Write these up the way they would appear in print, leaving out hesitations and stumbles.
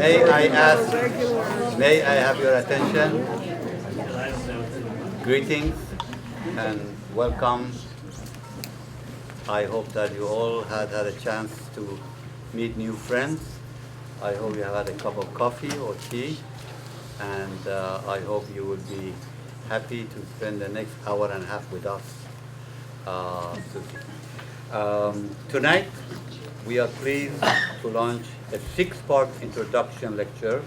May I ask, may I have your attention? Greetings and welcome. I hope that you all had a chance to meet new friends. I hope you have had a cup of coffee or tea, and I hope you will be happy to spend the next hour and a half with us. Tonight, we are pleased to launch a 6-part introduction lecture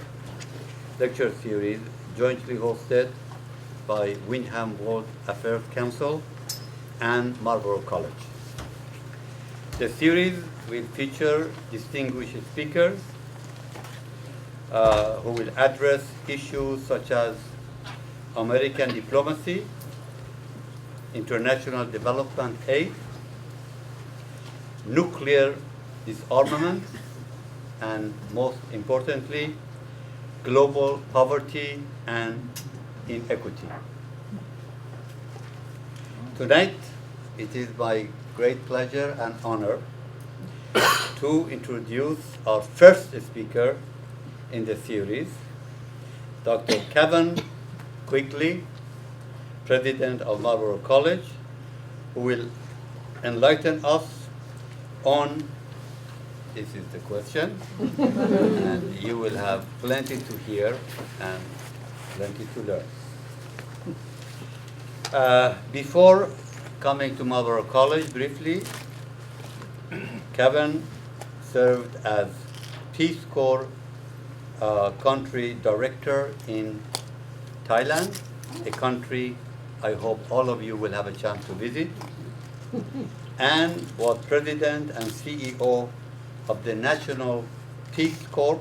series jointly hosted by Windham World Affairs Council and Marlboro College. The series will feature distinguished speakers who will address issues such as American diplomacy, international development aid, nuclear disarmament, and most importantly, global poverty and inequity. Tonight, it is my great pleasure and honor to introduce our first speaker in the series, Dr. Kevin Quigley, President of Marlboro College, who will enlighten us on, this is the question, and you will have plenty to hear and plenty to learn. Before coming to Marlboro College, briefly, Kevin served as Peace Corps country director in Thailand, a country I hope all of you will have a chance to visit, and was president and CEO of the National Peace Corps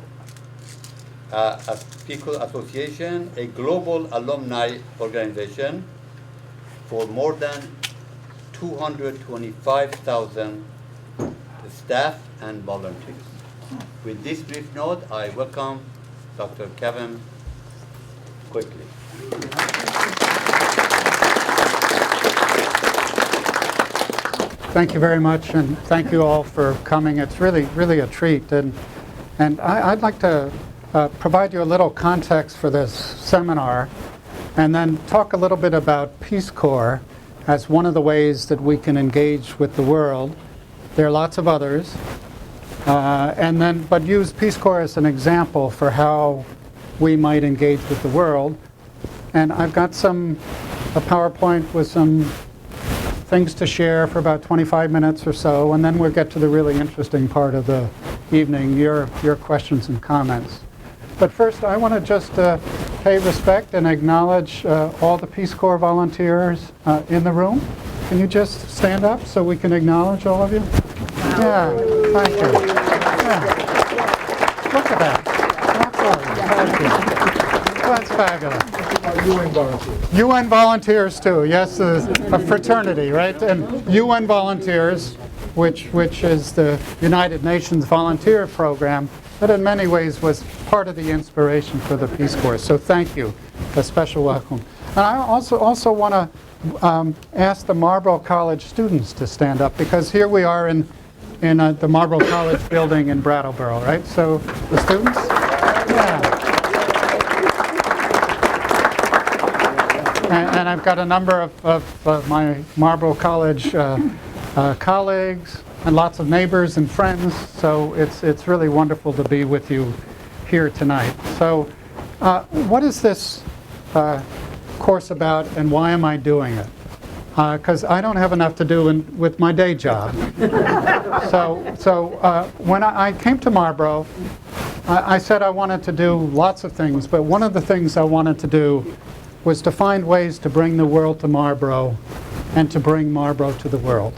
People Association, a global alumni organization for more than 225,000 staff and volunteers. With this brief note, I welcome Dr. Kevin Quigley. Thank you very much, and thank you all for coming. It's really a treat, and I'd like to provide you a little context for this seminar, and then talk a little bit about Peace Corps as one of the ways that we can engage with the world. There are lots of others, but use Peace Corps as an example for how we might engage with the world. And I've got a PowerPoint with some things to share for about 25 minutes or so, and then we'll get to the really interesting part of the evening, your questions and comments. But first, I want to just pay respect and acknowledge all the Peace Corps volunteers in the room. Can you just stand up so we can acknowledge all of you? Yeah, thank you. Yeah. Look at that. Thank you. That's fabulous. UN volunteers. UN volunteers too, yes, a fraternity, right? And UN volunteers, which is the United Nations volunteer program, that in many ways was part of the inspiration for the Peace Corps. So thank you, a special welcome. And I also want to ask the Marlboro College students to stand up, because here we are in the Marlboro College building in Brattleboro, right? So the students, yeah. And I've got a number of my Marlboro College colleagues and lots of neighbors and friends, so it's really wonderful to be with you here tonight. So what is this course about, and why am I doing it? Because I don't have enough to do with my day job. So when I came to Marlboro, I said I wanted to do lots of things, but one of the things I wanted to do was to find ways to bring the world to Marlboro and to bring Marlboro to the world.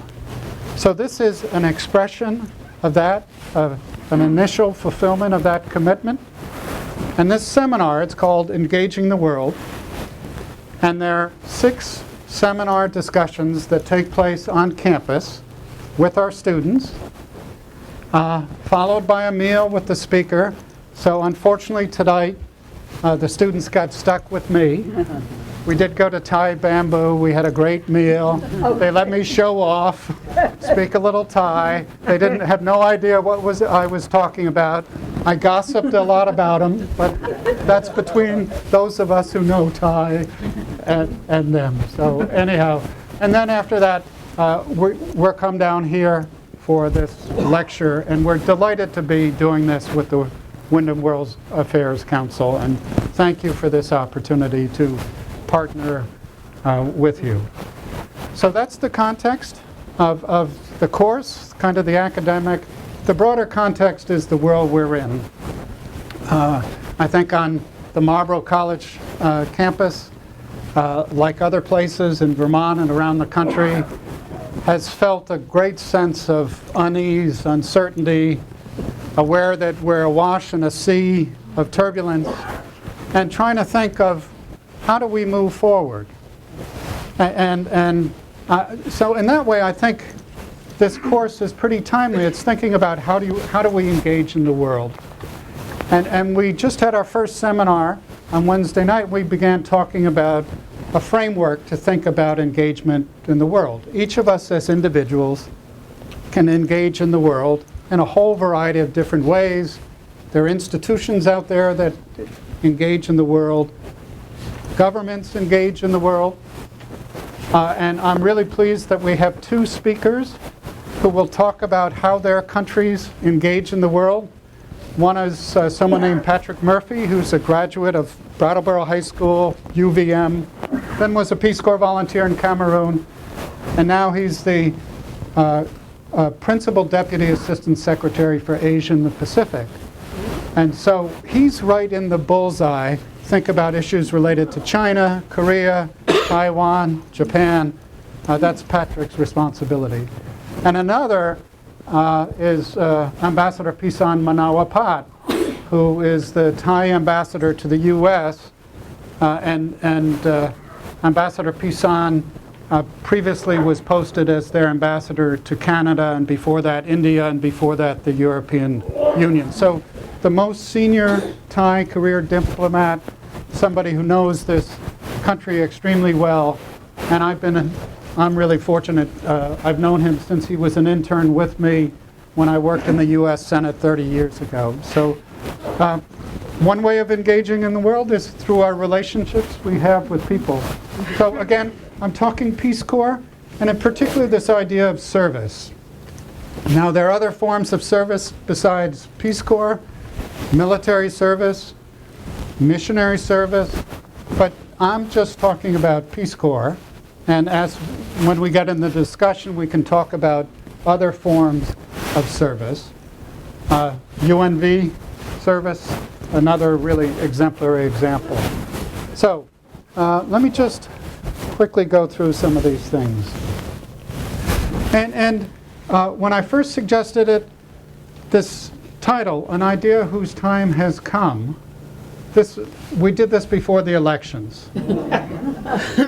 So this is an expression of that, an initial fulfillment of that commitment. And this seminar, it's called Engaging the World, and there are 6 seminar discussions that take place on campus with our students, followed by a meal with the speaker. So unfortunately tonight, the students got stuck with me. We did go to Thai Bamboo. We had a great meal. They let me show off, speak a little Thai. They had no idea what I was talking about. I gossiped a lot about him, but that's between those of us who know Thai and them. So anyhow, and then after that, we're come down here for this lecture, and we're delighted to be doing this with the Windham World Affairs Council, and thank you for this opportunity to partner with you. So that's the context of the course, kind of the academic. The broader context is the world we're in. I think on the Marlboro College campus, like other places in Vermont and around the country, has felt a great sense of unease, uncertainty, aware that we're awash in a sea of turbulence, and trying to think of how do we move forward. So in that way, I think this course is pretty timely. It's thinking about how do we engage in the world. And we just had our first seminar on Wednesday night. We began talking about a framework to think about engagement in the world. Each of us as individuals can engage in the world in a whole variety of different ways. There are institutions out there that engage in the world. Governments engage in the world. And I'm really pleased that we have two speakers who will talk about how their countries engage in the world. One is someone named Patrick Murphy, who's a graduate of Brattleboro High School, UVM, then was a Peace Corps volunteer in Cameroon, and now he's the Principal Deputy Assistant Secretary for Asia and the Pacific. And so he's right in the bullseye. Think about issues related to China, Korea, Taiwan, Japan. That's Patrick's responsibility. And another is Ambassador Pisan Manawapat, who is the Thai ambassador to the U.S. And Ambassador Pisan previously was posted as their ambassador to Canada, and before that India, and before that the European Union. So the most senior Thai career diplomat, somebody who knows this country extremely well, and I'm really fortunate. I've known him since he was an intern with me when I worked in the U.S. Senate 30 years ago. So one way of engaging in the world is through our relationships we have with people. So again, I'm talking Peace Corps, and in particular this idea of service. Now there are other forms of service besides Peace Corps, military service, missionary service, but I'm just talking about Peace Corps. And when we get in the discussion, we can talk about other forms of service. UNV service, another really exemplary example. So let me just quickly go through some of these things. And when I first suggested it, this title, An Idea Whose Time Has Come, we did this before the elections.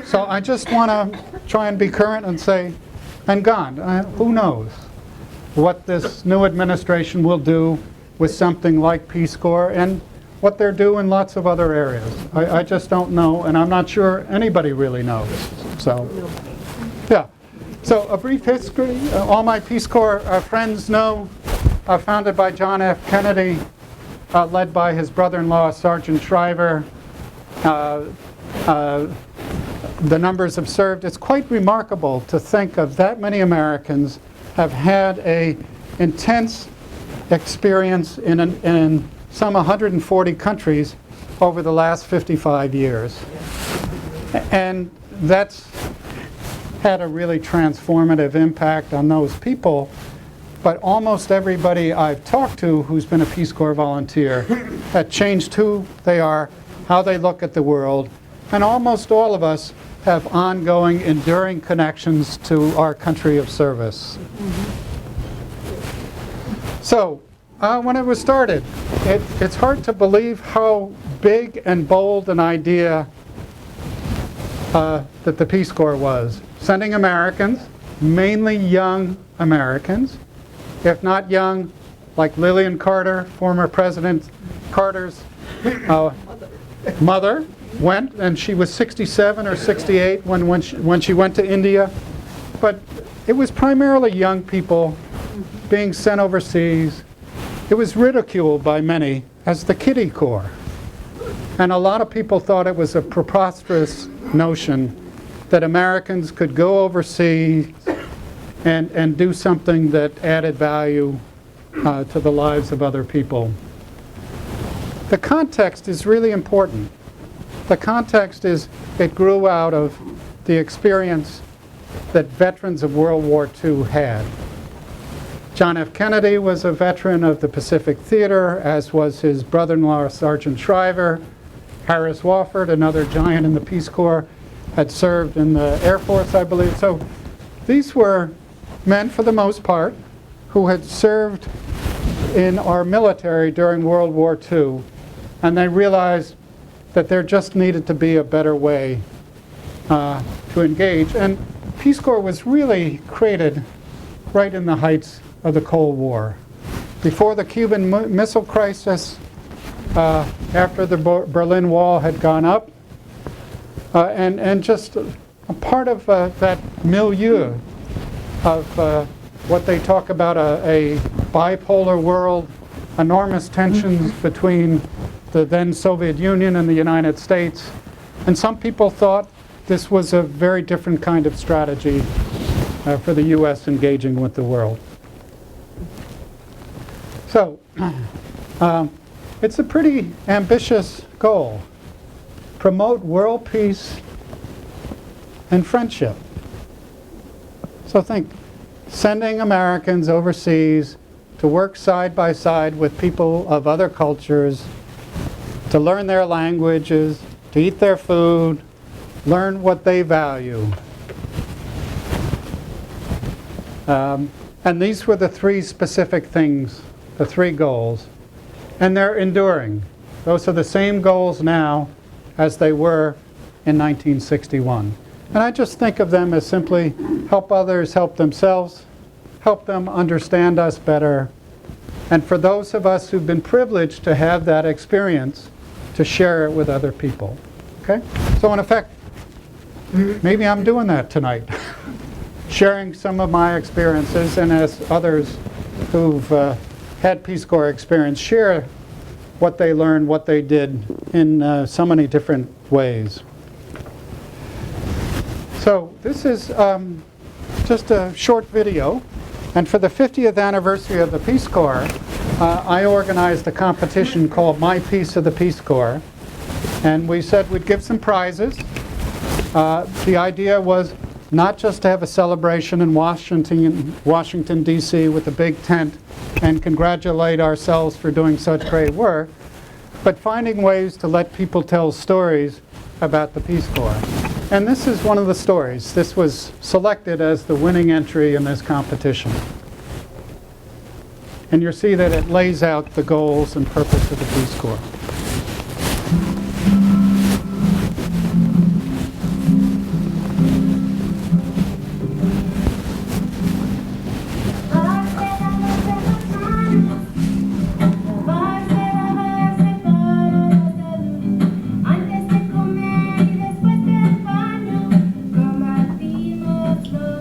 So I just want to try and be current and say, and gone. Who knows what this new administration will do with something like Peace Corps and what they're doing in lots of other areas. I just don't know, and I'm not sure anybody really knows. So, yeah. So a brief history. All my Peace Corps friends know, founded by John F. Kennedy, led by his brother-in-law, Sergeant Shriver. The numbers observed, it's quite remarkable to think of that many Americans have had an intense experience in some 140 countries over the last 55 years. And that's had a really transformative impact on those people. But almost everybody I've talked to who's been a Peace Corps volunteer had changed who they are, how they look at the world, and almost all of us have ongoing, enduring connections to our country of service. So, when it was started, it's hard to believe how big and bold an idea that the Peace Corps was. Sending Americans, mainly young Americans, if not young, like Lillian Carter, former President Carter's mother, went, and she was 67 or 68 when she went to India. But it was primarily young people being sent overseas, it was ridiculed by many as the kiddie corps. And a lot of people thought it was a preposterous notion that Americans could go overseas and do something that added value to the lives of other people. The context is really important. The context is it grew out of the experience that veterans of World War II had. John F. Kennedy was a veteran of the Pacific Theater, as was his brother-in-law, Sergeant Shriver. Harris Wofford, another giant in the Peace Corps, had served in the Air Force, I believe. So these were men, for the most part, who had served in our military during World War II, and they realized that there just needed to be a better way to engage. And Peace Corps was really created right in the heights of the Cold War. Before the Cuban Missile Crisis, after the Berlin Wall had gone up, and just a part of that milieu of what they talk about, a bipolar world, enormous tensions between the then Soviet Union and the United States. And some people thought this was a very different kind of strategy for the U.S. engaging with the world. So, it's a pretty ambitious goal. Promote world peace and friendship. So think, sending Americans overseas to work side by side with people of other cultures, to learn their languages, to eat their food, learn what they value. And these were the three specific things, the three goals. And they're enduring. Those are the same goals now as they were in 1961. And I just think of them as simply help others help themselves, help them understand us better, and for those of us who've been privileged to have that experience, to share it with other people. Okay? So in effect, maybe I'm doing that tonight, sharing some of my experiences, and as others who've had Peace Corps experience share what they learned, what they did in so many different ways. So this is just a short video, and for the 50th anniversary of the Peace Corps, I organized a competition called My Piece of the Peace Corps, and we said we'd give some prizes. The idea was not just to have a celebration in Washington, D.C. with a big tent and congratulate ourselves for doing such great work, but finding ways to let people tell stories about the Peace Corps. And this is one of the stories. This was selected as the winning entry in this competition. And you'll see that it lays out the goals and purpose of the Peace Corps.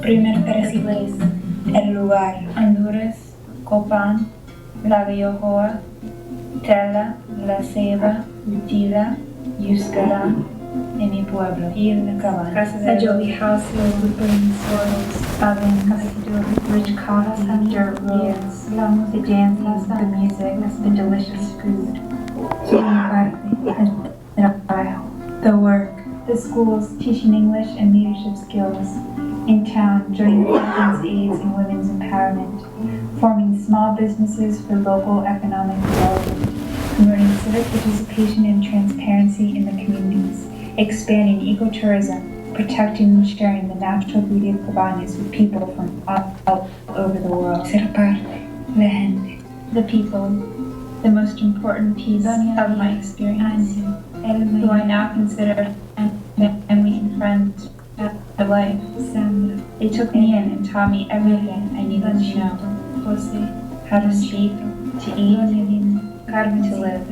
Primer Persiles, el lugar, Honduras, Copán, La Yohoa, Tela, La Ceiba, Utila, Yuscará, de mi pueblo, y el Cabán. A jolly house filled with burning soils, ovens, rich coffee, dirt roads, the dancing, the music, the delicious food. The work, the schools teaching English and leadership skills. In town, joining veterans' aids and women's empowerment, forming small businesses for local economic development, promoting civic participation and transparency in the communities, expanding ecotourism, protecting and sharing the natural beauty of Cabañas with people from all over the world. Ser parte, la gente, the people, the most important piece of my experience, who I now consider family and friends. Of life. They took me in and taught me everything I needed to know. How to speak, to eat, to live.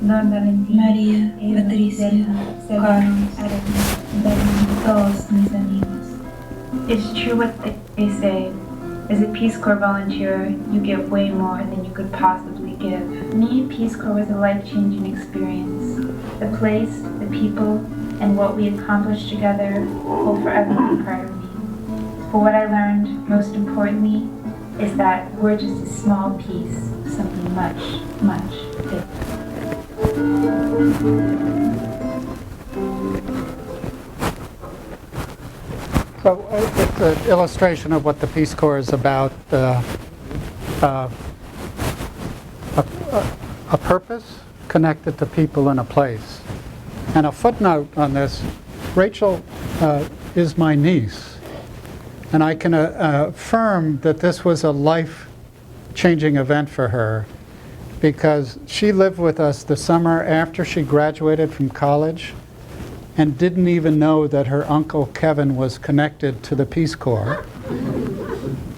Maria, Patricia, Carlos, todos mis amigos. It's true what they say. As a Peace Corps volunteer, you get way more than you could possibly give. For me, Peace Corps was a life-changing experience. The place, the people, and what we accomplished together will forever be part of me. But what I learned, most importantly, is that we're just a small piece of something much, much bigger. So it's an illustration of what the Peace Corps is about, a purpose connected to people in a place. And a footnote on this, Rachel is my niece, and I can affirm that this was a life-changing event for her, because she lived with us the summer after she graduated from college and didn't even know that her uncle Kevin was connected to the Peace Corps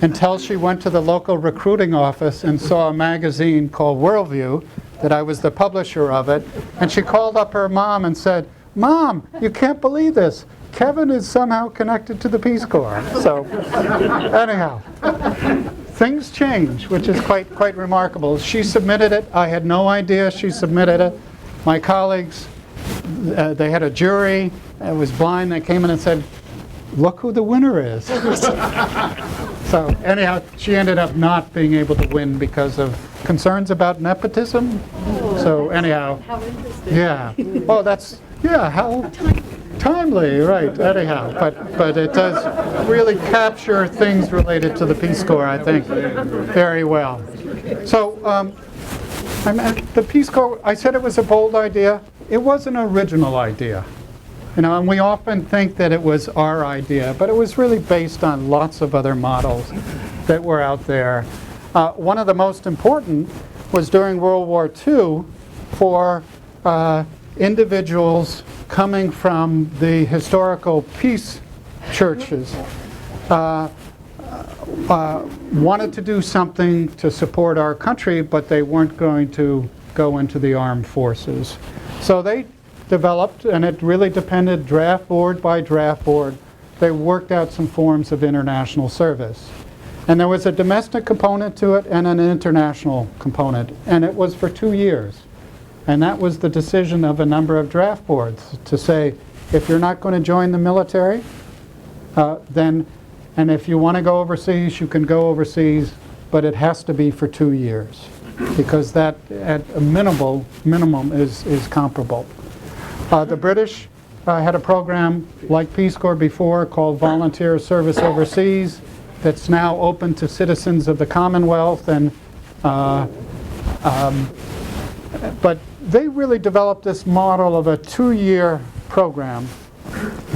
until she went to the local recruiting office and saw a magazine called Worldview, that I was the publisher of it, and she called up her mom and said, "Mom, you can't believe this. Kevin is somehow connected to the Peace Corps." So, anyhow, things change, which is quite remarkable. She submitted it. I had no idea she submitted it. My colleagues, they had a jury. It was blind. They came in and said, "Look who the winner is." So anyhow, she ended up not being able to win because of concerns about nepotism. So anyhow, How interesting. yeah. Oh, that's, yeah, how timely, right, anyhow. But it does really capture things related to the Peace Corps, I think, very well. So the Peace Corps, I said it was a bold idea. It was an original idea. You know, and we often think that it was our idea, but it was really based on lots of other models that were out there. One of the most important was during World War II for individuals coming from the historical peace churches wanted to do something to support our country, but they weren't going to go into the armed forces. So they developed, and it really depended draft board by draft board, they worked out some forms of international service. And there was a domestic component to it and an international component, and it was for 2 years. And that was the decision of a number of draft boards to say, if you're not going to join the military, then, and if you want to go overseas, you can go overseas, but it has to be for 2 years, because that at a minimum is comparable. The British had a program like Peace Corps before called Volunteer Service Overseas that's now open to citizens of the Commonwealth, and but they really developed this model of a 2-year program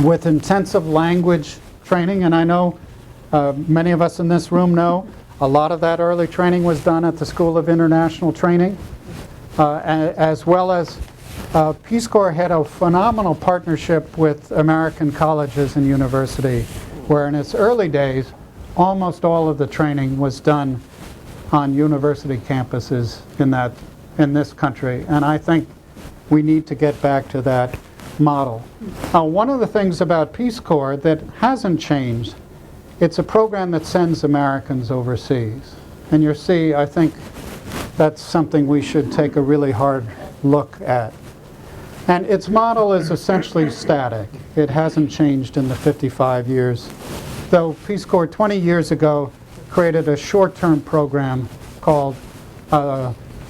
with intensive language training, and I know many of us in this room know a lot of that early training was done at the School of International Training, as well as Peace Corps had a phenomenal partnership with American colleges and university, where in its early days, almost all of the training was done on university campuses in this country. And I think we need to get back to that model. One of the things about Peace Corps that hasn't changed, it's a program that sends Americans overseas. And you see, I think that's something we should take a really hard look at. And its model is essentially static. It hasn't changed in the 55 years. Though Peace Corps 20 years ago created a short-term program called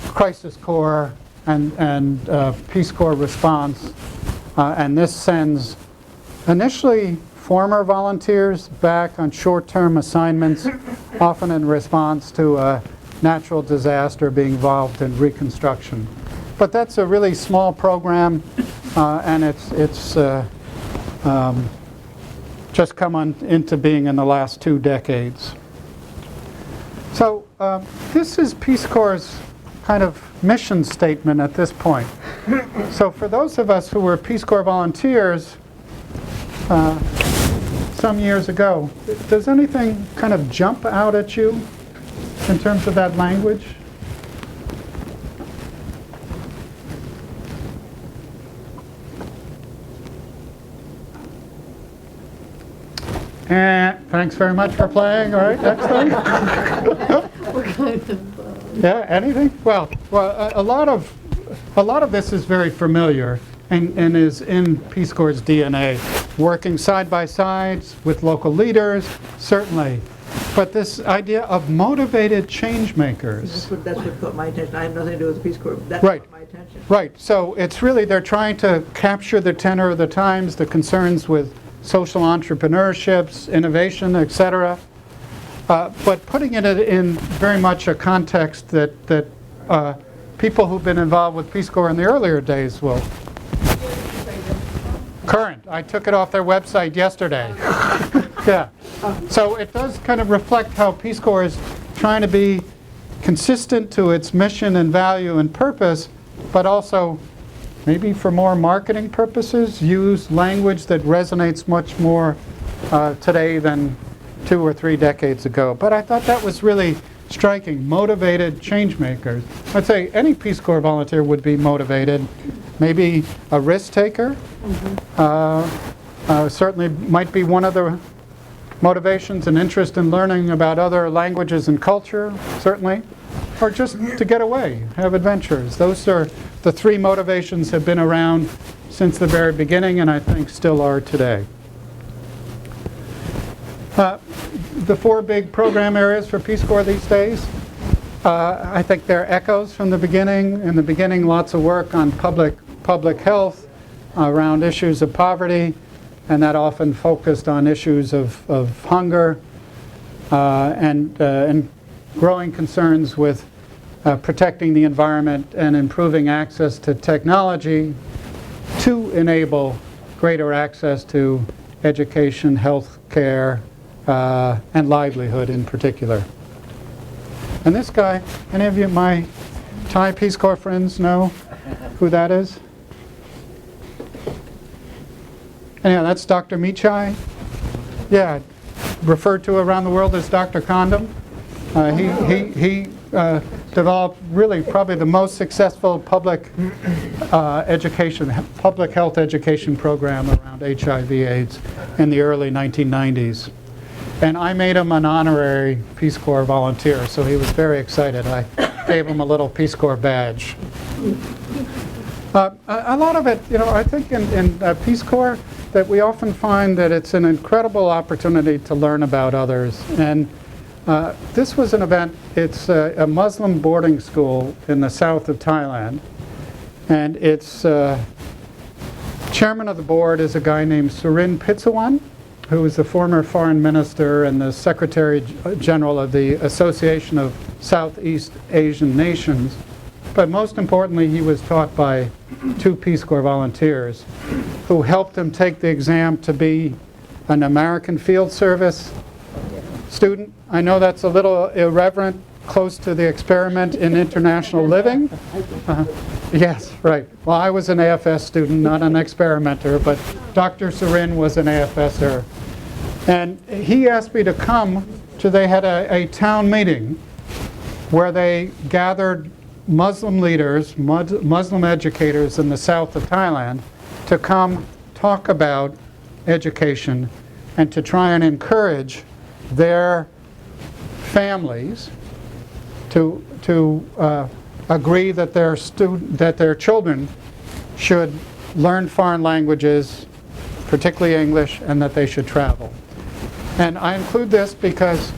Crisis Corps and Peace Corps Response. And this sends initially former volunteers back on short-term assignments, often in response to a natural disaster, being involved in reconstruction. But that's a really small program, and it's just come into being in the last 2 decades. So this is Peace Corps' kind of mission statement at this point. So for those of us who were Peace Corps volunteers some years ago, does anything kind of jump out at you in terms of that language? And thanks very much for playing. All right, next thing. We're kind of Yeah, anything? Well, a lot of this is very familiar and is in Peace Corps' DNA. Working side by side with local leaders, certainly. But this idea of motivated change makers. That's what caught my attention. I have nothing to do with the Peace Corps. That Right. caught my attention. Right. So it's really, they're trying to capture the tenor of the times, the concerns with social entrepreneurships, innovation, etc. But putting it in very much a context that people who've been involved with Peace Corps in the earlier days will. Current. I took it off their website yesterday. Yeah. So it does kind of reflect how Peace Corps is trying to be consistent to its mission and value and purpose, but also maybe for more marketing purposes, use language that resonates much more today than 2 or 3 decades ago. But I thought that was really striking. Motivated change makers. I'd say any Peace Corps volunteer would be motivated. Maybe a risk taker. Certainly might be one of the motivations, and interest in learning about other languages and culture, certainly. Or just to get away, have adventures. Those are the 3 motivations have been around since the very beginning, and I think still are today. The 4 big program areas for Peace Corps these days, I think they're echoes from the beginning. In the beginning, lots of work on public health, around issues of poverty, and that often focused on issues of hunger and growing concerns with protecting the environment and improving access to technology to enable greater access to education, health care, and livelihood in particular. And this guy, any of you, my Thai Peace Corps friends, know who that is? Anyhow, that's Dr. Michai. Yeah, referred to around the world as Dr. Condom. He developed really probably the most successful public health education program around HIV/AIDS in the early 1990s. And I made him an honorary Peace Corps volunteer, so he was very excited. I gave him a little Peace Corps badge. A lot of it, I think in Peace Corps, that we often find that it's an incredible opportunity to learn about others. And this was an event, it's a Muslim boarding school in the south of Thailand. And its chairman of the board is a guy named Surin Pitsawan, who was the former foreign minister and the secretary general of the Association of Southeast Asian Nations. But most importantly, he was taught by 2 Peace Corps volunteers who helped him take the exam to be an American Field Service student. I know that's a little irreverent, close to the experiment in international living. Yes, right. Well, I was an AFS student, not an experimenter, but Dr. Surin was an AFSer. And he asked me to come to, they had a town meeting where they gathered Muslim leaders, Muslim educators in the south of Thailand to come talk about education and to try and encourage their families to agree that their children should learn foreign languages, particularly English, and that they should travel. And I include this because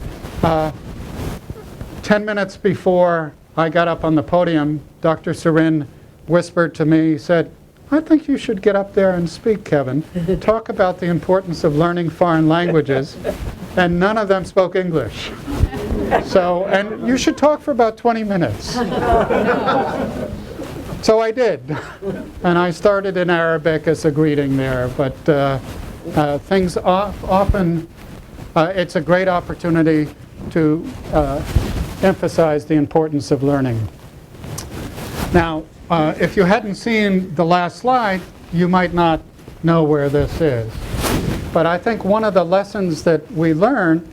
10 minutes before I got up on the podium, Dr. Surin whispered to me, he said, "I think you should get up there and speak, Kevin. Talk about the importance of learning foreign languages." And none of them spoke English. So, and you should talk for about 20 minutes. So I did. And I started in Arabic as a greeting there. But things often, it's a great opportunity to emphasize the importance of learning. Now, if you hadn't seen the last slide, you might not know where this is. But I think one of the lessons that we learn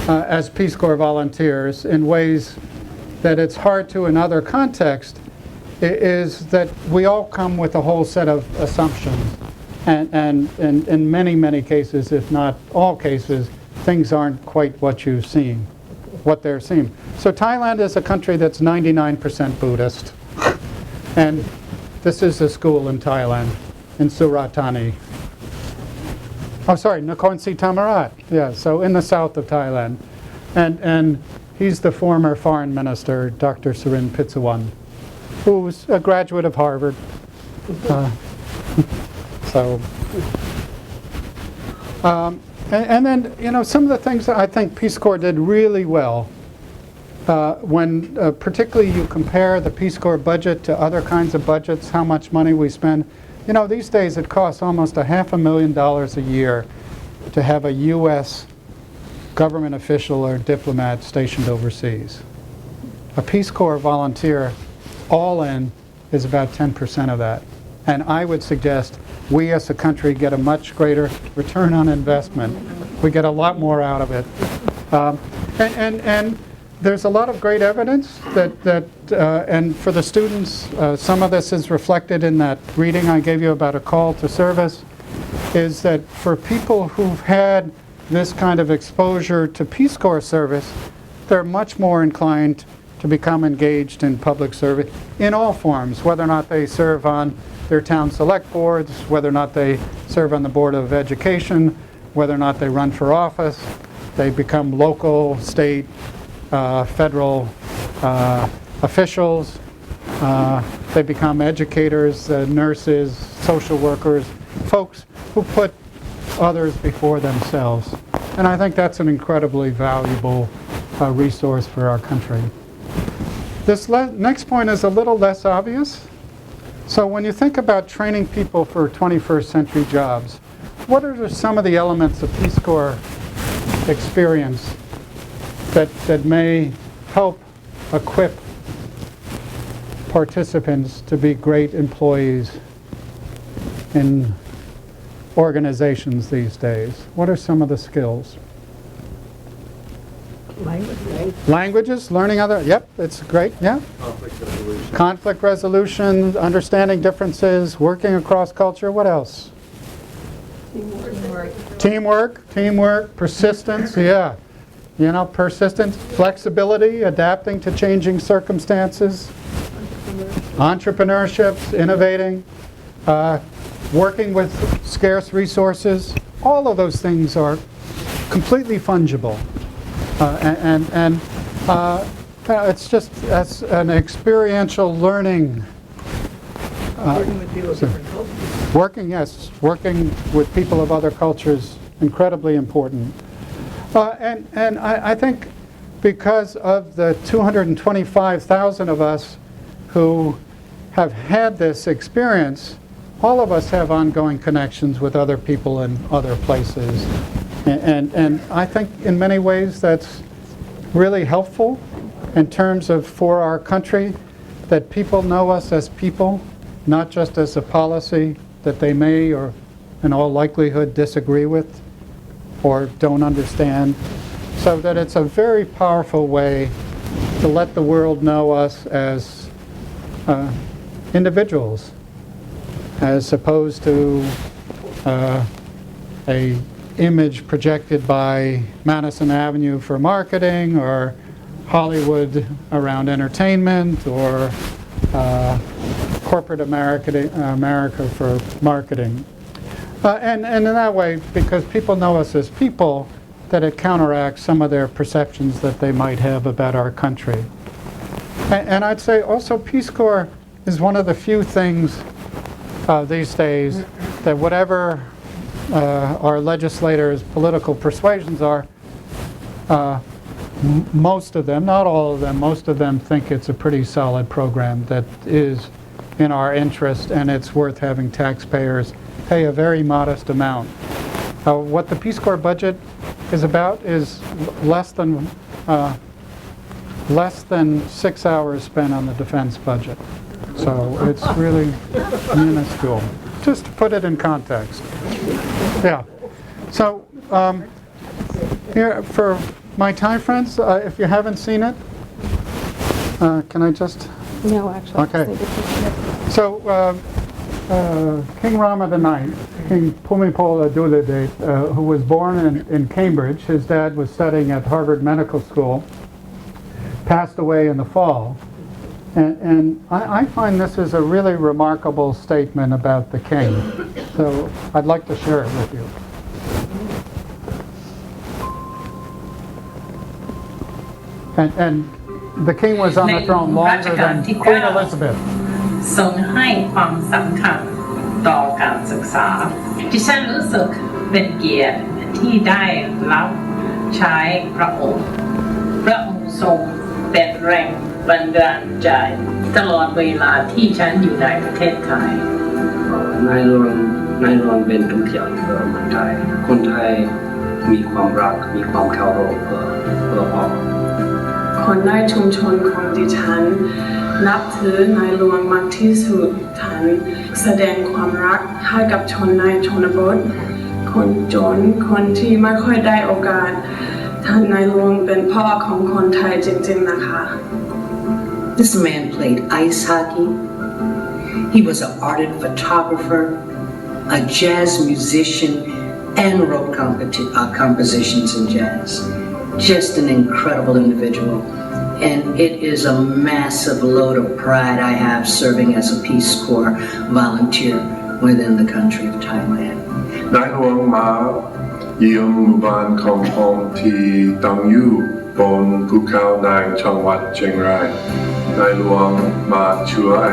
as Peace Corps volunteers in ways that it's hard to in other contexts is that we all come with a whole set of assumptions. And in many, many cases, if not all cases, things aren't quite what you've seen. what they're seeing. So Thailand is a country that's 99% Buddhist. And this is a school in Thailand, in Surat Thani. Oh, sorry, Nakhon Si Thammarat. Yeah, so in the south of Thailand. And he's the former foreign minister, Dr. Surin Pitsuwan, who's a graduate of Harvard. And then, you know, some of the things that I think Peace Corps did really well, when particularly you compare the Peace Corps budget to other kinds of budgets, how much money we spend. You know, these days it costs almost $500,000 a year to have a U.S. government official or diplomat stationed overseas. A Peace Corps volunteer, all in, is about 10% of that. And I would suggest we as a country get a much greater return on investment. We get a lot more out of it. And there's a lot of great evidence and for the students, some of this is reflected in that reading I gave you about a call to service, is that for people who've had this kind of exposure to Peace Corps service, they're much more inclined to become engaged in public service in all forms, whether or not they serve on their town select boards, whether or not they serve on the Board of Education, whether or not they run for office, they become local, state, federal officials, they become educators, nurses, social workers, folks who put others before themselves. And I think that's an incredibly valuable resource for our country. This next point is a little less obvious. So when you think about training people for 21st century jobs, what are some of the elements of Peace Corps experience that may help equip participants to be great employees in organizations these days? What are some of the skills? Languages, learning other, yep, it's great, yeah. Conflict resolution, understanding differences, working across culture, what else? Teamwork, persistence, yeah. You know, persistence, flexibility, adapting to changing circumstances, entrepreneurship, innovating, working with scarce resources. All of those things are completely fungible. It's just as an experiential learning. Working with people of different cultures. Working with people of other cultures, incredibly important. And I think because of the 225,000 of us who have had this experience, all of us have ongoing connections with other people in other places. And I think in many ways that's really helpful in terms of for our country, that people know us as people, not just as a policy that they may or in all likelihood disagree with or don't understand. So that it's a very powerful way to let the world know us as individuals, as opposed to a image projected by Madison Avenue for marketing, or Hollywood around entertainment, or corporate America for marketing. And in that way, because people know us as people, that it counteracts some of their perceptions that they might have about our country. And I'd say also Peace Corps is one of the few things these days that whatever our legislators' political persuasions are, most of them, not all of them, most of them think it's a pretty solid program that is in our interest and it's worth having taxpayers pay a very modest amount. What the Peace Corps budget is about is less than 6 hours spent on the defense budget. So it's really minuscule, just to put it in context. Yeah. So here for my Thai friends, if you haven't seen it, can I just? No, actually. Okay. So King Rama IX, King Bhumibol Adulyadej, who was born in Cambridge, his dad was studying at Harvard Medical School, passed away in the fall. And I find this is a really remarkable statement about the king. So I'd like to share it with you. And the king was on the throne longer than Queen Elizabeth. ทรงให้ความสำคัญต่อการศึกษาดิฉันรู้สึกเป็นเกียรติที่ได้รับใช้พระองค์พระองค์ทรงเป็นแรงบันดาลใจตลอดเวลาที่ฉันอยู่ในประเทศไทยในหลวงเป็นทุกอย่างเพื่อคนไทยมีความรักมีความเคารพเพื่อพ่อคนในชุมชนของดิฉันนับถือในหลวงมากที่สุดท่านแสดงความรักให้กับชนในชนบทคนจนคนที่ไม่ค่อยได้โอกาสท่านในหลวงเป็นพ่อของคนไทยจริงๆนะคะ This man played ice hockey. He was an ardent photographer, a jazz musician, and wrote compositions in jazz. Just an incredible individual. And it is a massive load of pride I have serving as a Peace Corps volunteer within the country of Thailand. นายหลวงมาเยี่ยมหมู่บ้านของผมที่ตั้งอยู่บนภูเขาในจังหวัดเชียงรายนายหลวงมาช่วย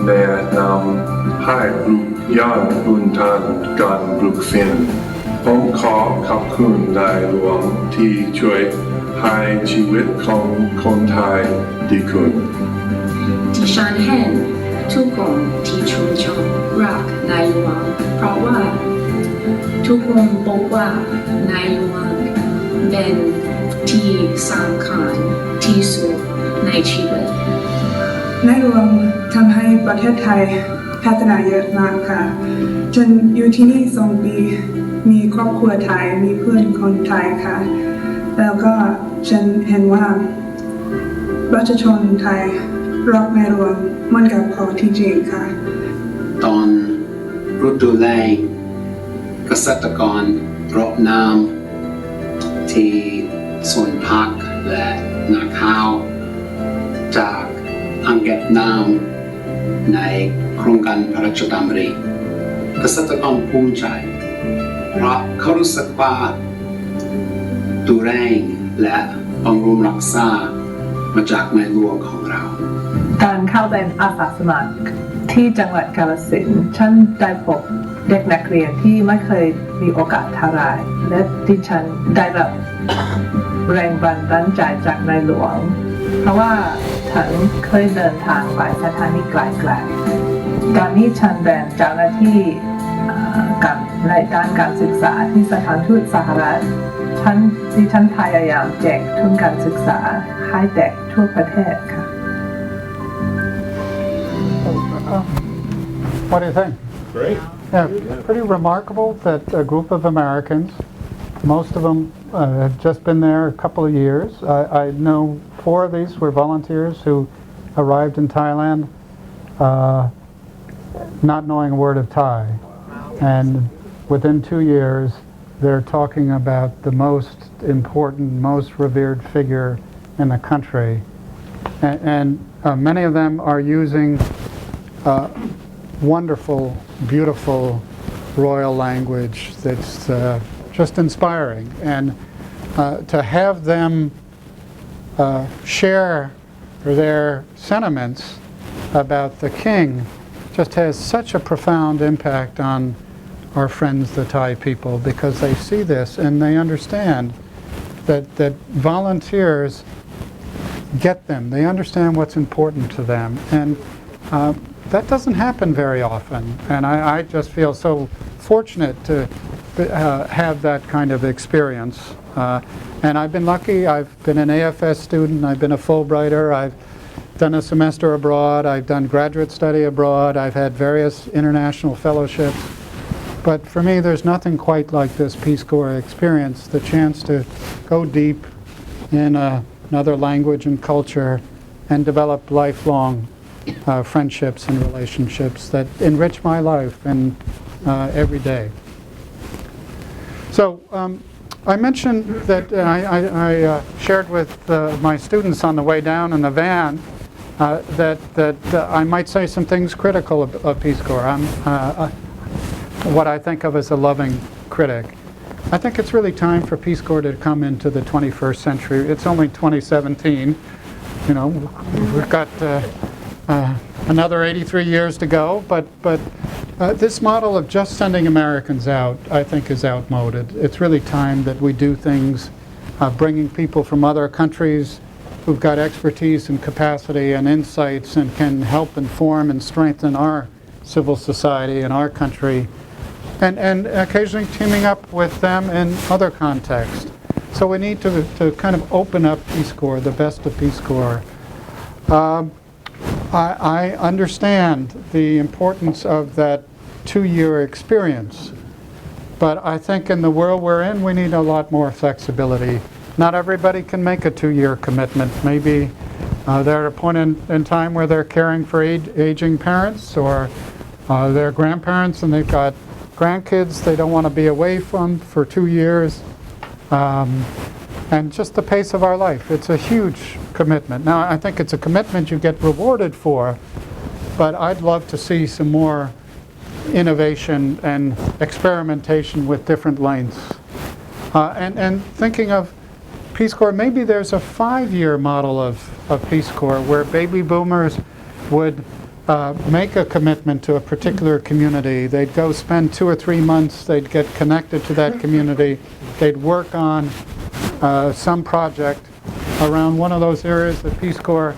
แนะนำให้ปลูกยางอุ่นทันการปลูกฝิ่นผมขอขอบคุณนายหลวงที่ช่วยให้ชีวิตของคนไทยดีขึ้นดิฉันเห็นทุกคนที่ชุมชนรักในหลวงเพราะว่าทุกคนบอกว่าในหลวงเป็นที่สำคัญที่สุดในชีวิตในหลวงทำให้ประเทศไทยพัฒนาเยอะมากค่ะจนอยู่ที่นี่2 ปีมีครอบครัวไทยมีเพื่อนคนไทยค่ะแล้วก็ฉันเห็นว่าประชาชนไทยรักในหลวงเหมือนกับพ่อที่จริงค่ะตอนฤดูแล้งเกษตรกรรดน้ำที่สวนผักและนาข้าวจากอ่างเก็บน้ำในโครงการพระราชดำริเกษตรกรภูมิใจเพราะเขารู้สึกว่าดูแลและบำรุงรักษามาจากในหลวงของเราการเข้าเป็นอาสาสมัครที่จังหวัดกาฬสินธุ์ฉันได้พบเด็กนักเรียนที่ไม่เคยมีโอกาสเท่าไรและที่ฉันได้รับแรงบันดาลใจจากในหลวงเพราะว่าฉันเคยเดินทางไปสถานีไกลๆตอนนี้ฉันเป็นเจ้าหน้าที่ในด้านการศึกษาที่สถานทูตสหรัฐฉันพยายามแจกทุนการศึกษาให้เด็กทั่วประเทศค่ะ What do you think? Great. Yeah, pretty remarkable that a group of Americans, most of them have just been there a couple of years. I know 4 of these were volunteers who arrived in Thailand not knowing a word of Thai. And within 2 years, they're talking about the most important, most revered figure in the country. And many of them are using wonderful, beautiful royal language that's just inspiring. And to have them share their sentiments about the king just has such a profound impact on our friends, the Thai people, because they see this and they understand that volunteers get them. They understand what's important to them. And that doesn't happen very often. And I just feel so fortunate to have that kind of experience. And I've been lucky. I've been an AFS student. I've been a Fulbrighter. I've done a semester abroad. I've done graduate study abroad. I've had various international fellowships. But for me, there's nothing quite like this Peace Corps experience, the chance to go deep in another language and culture and develop lifelong friendships and relationships that enrich my life and every day. So I mentioned that I shared with my students on the way down in the van that I might say some things critical of Peace Corps. I'm what I think of as a loving critic. I think it's really time for Peace Corps to come into the 21st century. It's only 2017. You know, we've got another 83 years to go, but this model of just sending Americans out, I think, is outmoded. It's really time that we do things, bringing people from other countries who've got expertise and capacity and insights and can help inform and strengthen our civil society and our country, and occasionally teaming up with them in other contexts. So we need to kind of open up Peace Corps, the best of Peace Corps. I understand the importance of that 2-year experience, but I think in the world we're in, we need a lot more flexibility. Not everybody can make a 2-year commitment. Maybe they're at a point in time where they're caring for aging parents or their grandparents, and they've got grandkids they don't want to be away from for 2 years. And just the pace of our life. It's a huge commitment. Now, I think it's a commitment you get rewarded for, but I'd love to see some more innovation and experimentation with different lengths. And thinking of Peace Corps, maybe there's a 5-year model of Peace Corps where baby boomers would make a commitment to a particular community. They'd go spend 2 or 3 months, they'd get connected to that community, they'd work on some project around one of those areas that Peace Corps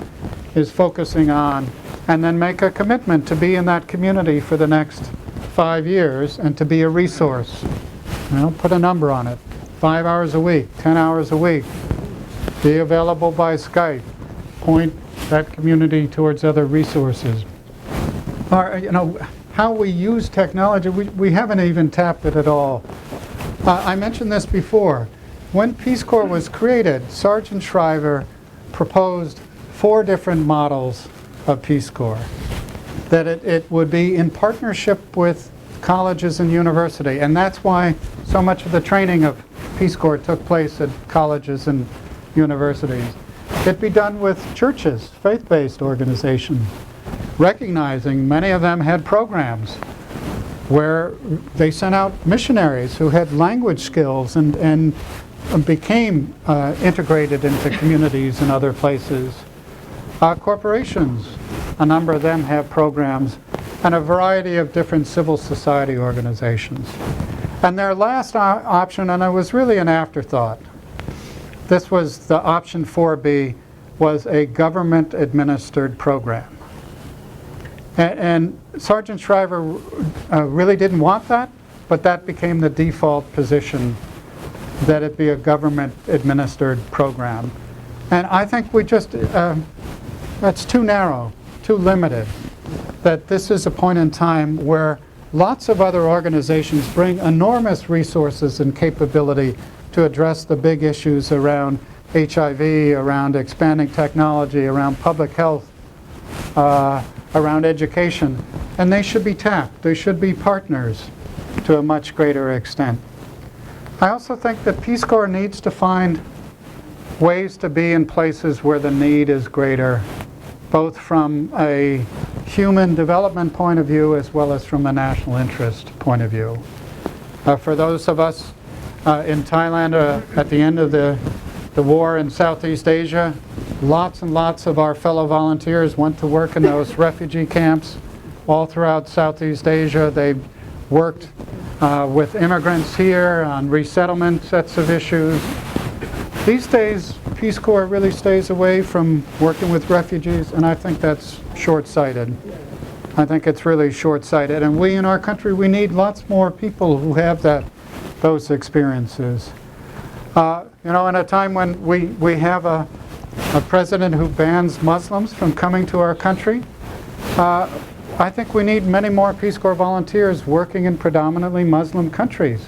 is focusing on, and then make a commitment to be in that community for the next 5 years and to be a resource. You know, put a number on it. 5 hours a week, 10 hours a week. Be available by Skype. Point that community towards other resources. Or, you know, how we use technology, we haven't even tapped it at all. I mentioned this before. When Peace Corps was created, Sergeant Shriver proposed 4 different models of Peace Corps. That it would be in partnership with colleges and university, and that's why so much of the training of Peace Corps took place at colleges and universities. It'd be done with churches, faith-based organizations, recognizing many of them had programs where they sent out missionaries who had language skills and became integrated into communities in other places. Corporations, a number of them have programs, and a variety of different civil society organizations. And their last option, and it was really an afterthought, this was the option 4B, was a government-administered program. And Sergeant Shriver really didn't want that, but that became the default position, that it be a government-administered program. And I think we just, that's too narrow, too limited, that this is a point in time where lots of other organizations bring enormous resources and capability to address the big issues around HIV, around expanding technology, around public health, around education, and they should be tapped. They should be partners to a much greater extent. I also think that Peace Corps needs to find ways to be in places where the need is greater, both from a human development point of view as well as from a national interest point of view. For those of us in Thailand at the end of the war in Southeast Asia, lots and lots of our fellow volunteers went to work in those refugee camps all throughout Southeast Asia. They worked with immigrants here on resettlement sets of issues. These days, Peace Corps really stays away from working with refugees, and I think that's short-sighted. I think it's really short-sighted, and we in our country, we need lots more people who have those experiences. You know, in a time when we have a president who bans Muslims from coming to our country, I think we need many more Peace Corps volunteers working in predominantly Muslim countries,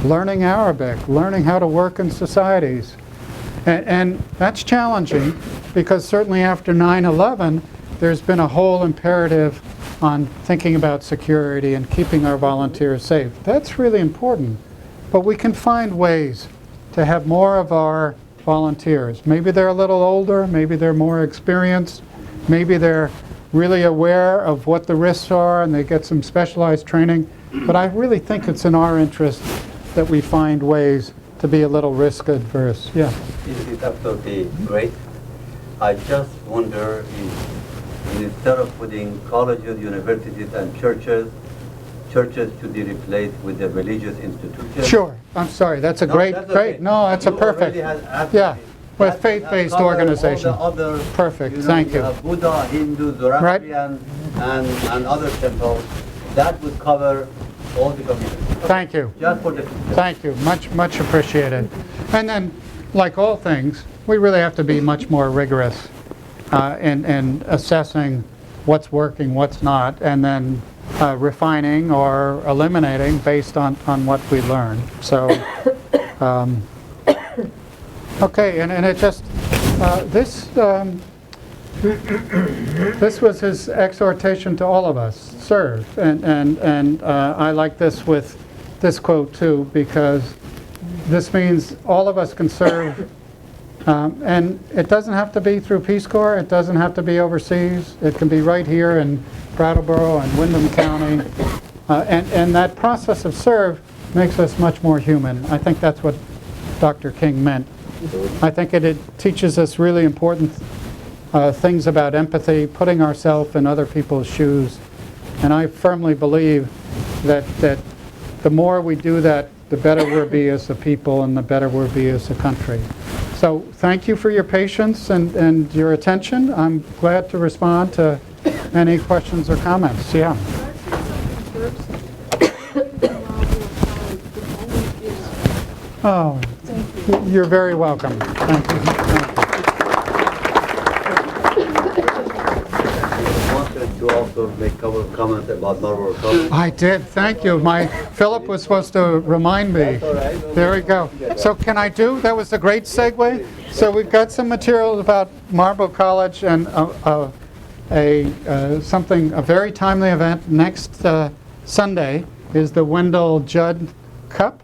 learning Arabic, learning how to work in societies. And that's challenging because certainly after 9/11, there's been a whole imperative on thinking about security and keeping our volunteers safe. That's really important. But we can find ways to have more of our volunteers. Maybe they're a little older, maybe they're more experienced, maybe they're really aware of what the risks are and they get some specialized training. But I really think it's in our interest that we find ways to be a little risk adverse. Yeah. This is absolutely great. I just wonder if instead of putting colleges, universities, and churches should be replaced with the religious institutions. Sure. I'm sorry. That's a great. Okay. No, that's a perfect. Yeah. With faith-based organization. All the other, Perfect. You know, Thank you. Buddha, Hindu, Zoroastrian, and other temples. That would cover all the communities. Thank you. Just for the Thank you. Much appreciated. And then, like all things, we really have to be much more rigorous in assessing what's working, what's not, and then refining or eliminating based on what we learn. So, okay, and it just, this was his exhortation to all of us, serve. And I like this with this quote too, because this means all of us can serve. And it doesn't have to be through Peace Corps, it doesn't have to be overseas, it can be right here in Brattleboro and Windham County. And that process of serve makes us much more human. I think that's what Dr. King meant. I think it teaches us really important things about empathy, putting ourselves in other people's shoes. And I firmly believe that the more we do that, the better we'll be as a people and the better we'll be as a country. So thank you for your patience and your attention. I'm glad to respond to any questions or comments. Yeah. Oh, you're very welcome. Thank you. To also make a couple of comments about Marlboro College. I did, thank you. Philip was supposed to remind me. That's all right. There we go. So can I do, that was a great segue. So we've got some materials about Marlboro College and a very timely event. Next Sunday is the Wendell Judd Cup.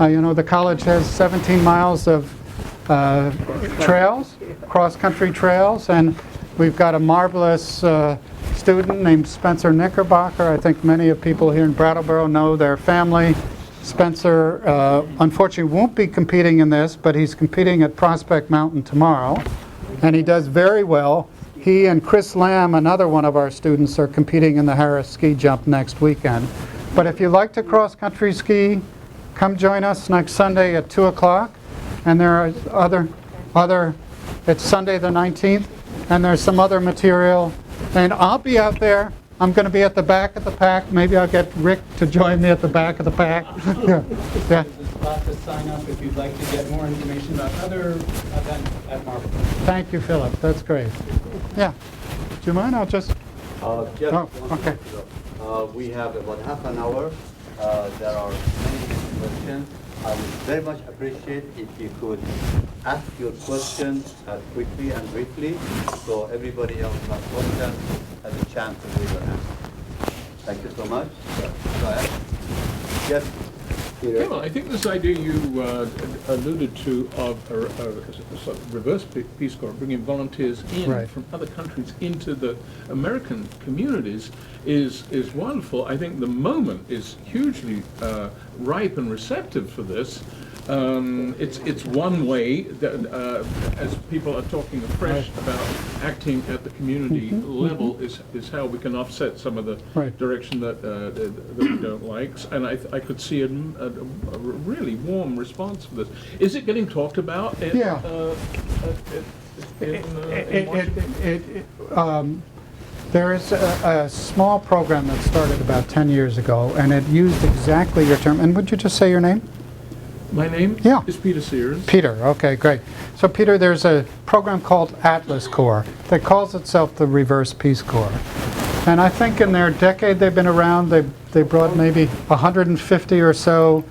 You know, the college has 17 miles of trails, cross-country trails, and we've got a marvelous student named Spencer Knickerbocker. I think many of people here in Brattleboro know their family. Spencer, unfortunately, won't be competing in this, but he's competing at Prospect Mountain tomorrow, and he does very well. He and Chris Lamb, another one of our students, are competing in the Harris ski jump next weekend. But if you like to cross-country ski, come join us next Sunday at 2 o'clock. And there are other, it's Sunday the 19th, and there's some other material. And I'll be out there. I'm going to be at the back of the pack. Maybe I'll get Rick to join me at the back of the pack. Yeah. There's a spot to sign up if you'd like to get more information about other events at Marlboro. Thank you, Philip. That's great. Yeah. Do you mind? I'll just... okay. We have about half an hour. There are many questions. I would very much appreciate if you could ask your questions quickly and briefly, so everybody else who has questions has a chance to raise their hand. Thank you so much. Go ahead. Yes, Peter. Yeah, I think this idea you alluded to of a sort of reverse Peace Corps, bringing volunteers in from other countries into the American communities is wonderful. I think the moment is hugely ripe and receptive for this. It's one way that, as people are talking afresh about acting at the community level, is how we can offset some of the direction that we don't like. And I could see a really warm response for this. Is it getting talked about? In Washington? There is a small program that started about 10 years ago, and it used exactly your term. And would you just say your name? My name is Peter Sears. Peter, okay, great. So Peter, there's a program called Atlas Corps that calls itself the Reverse Peace Corps. And I think in their decade they've been around, they brought maybe 150 or so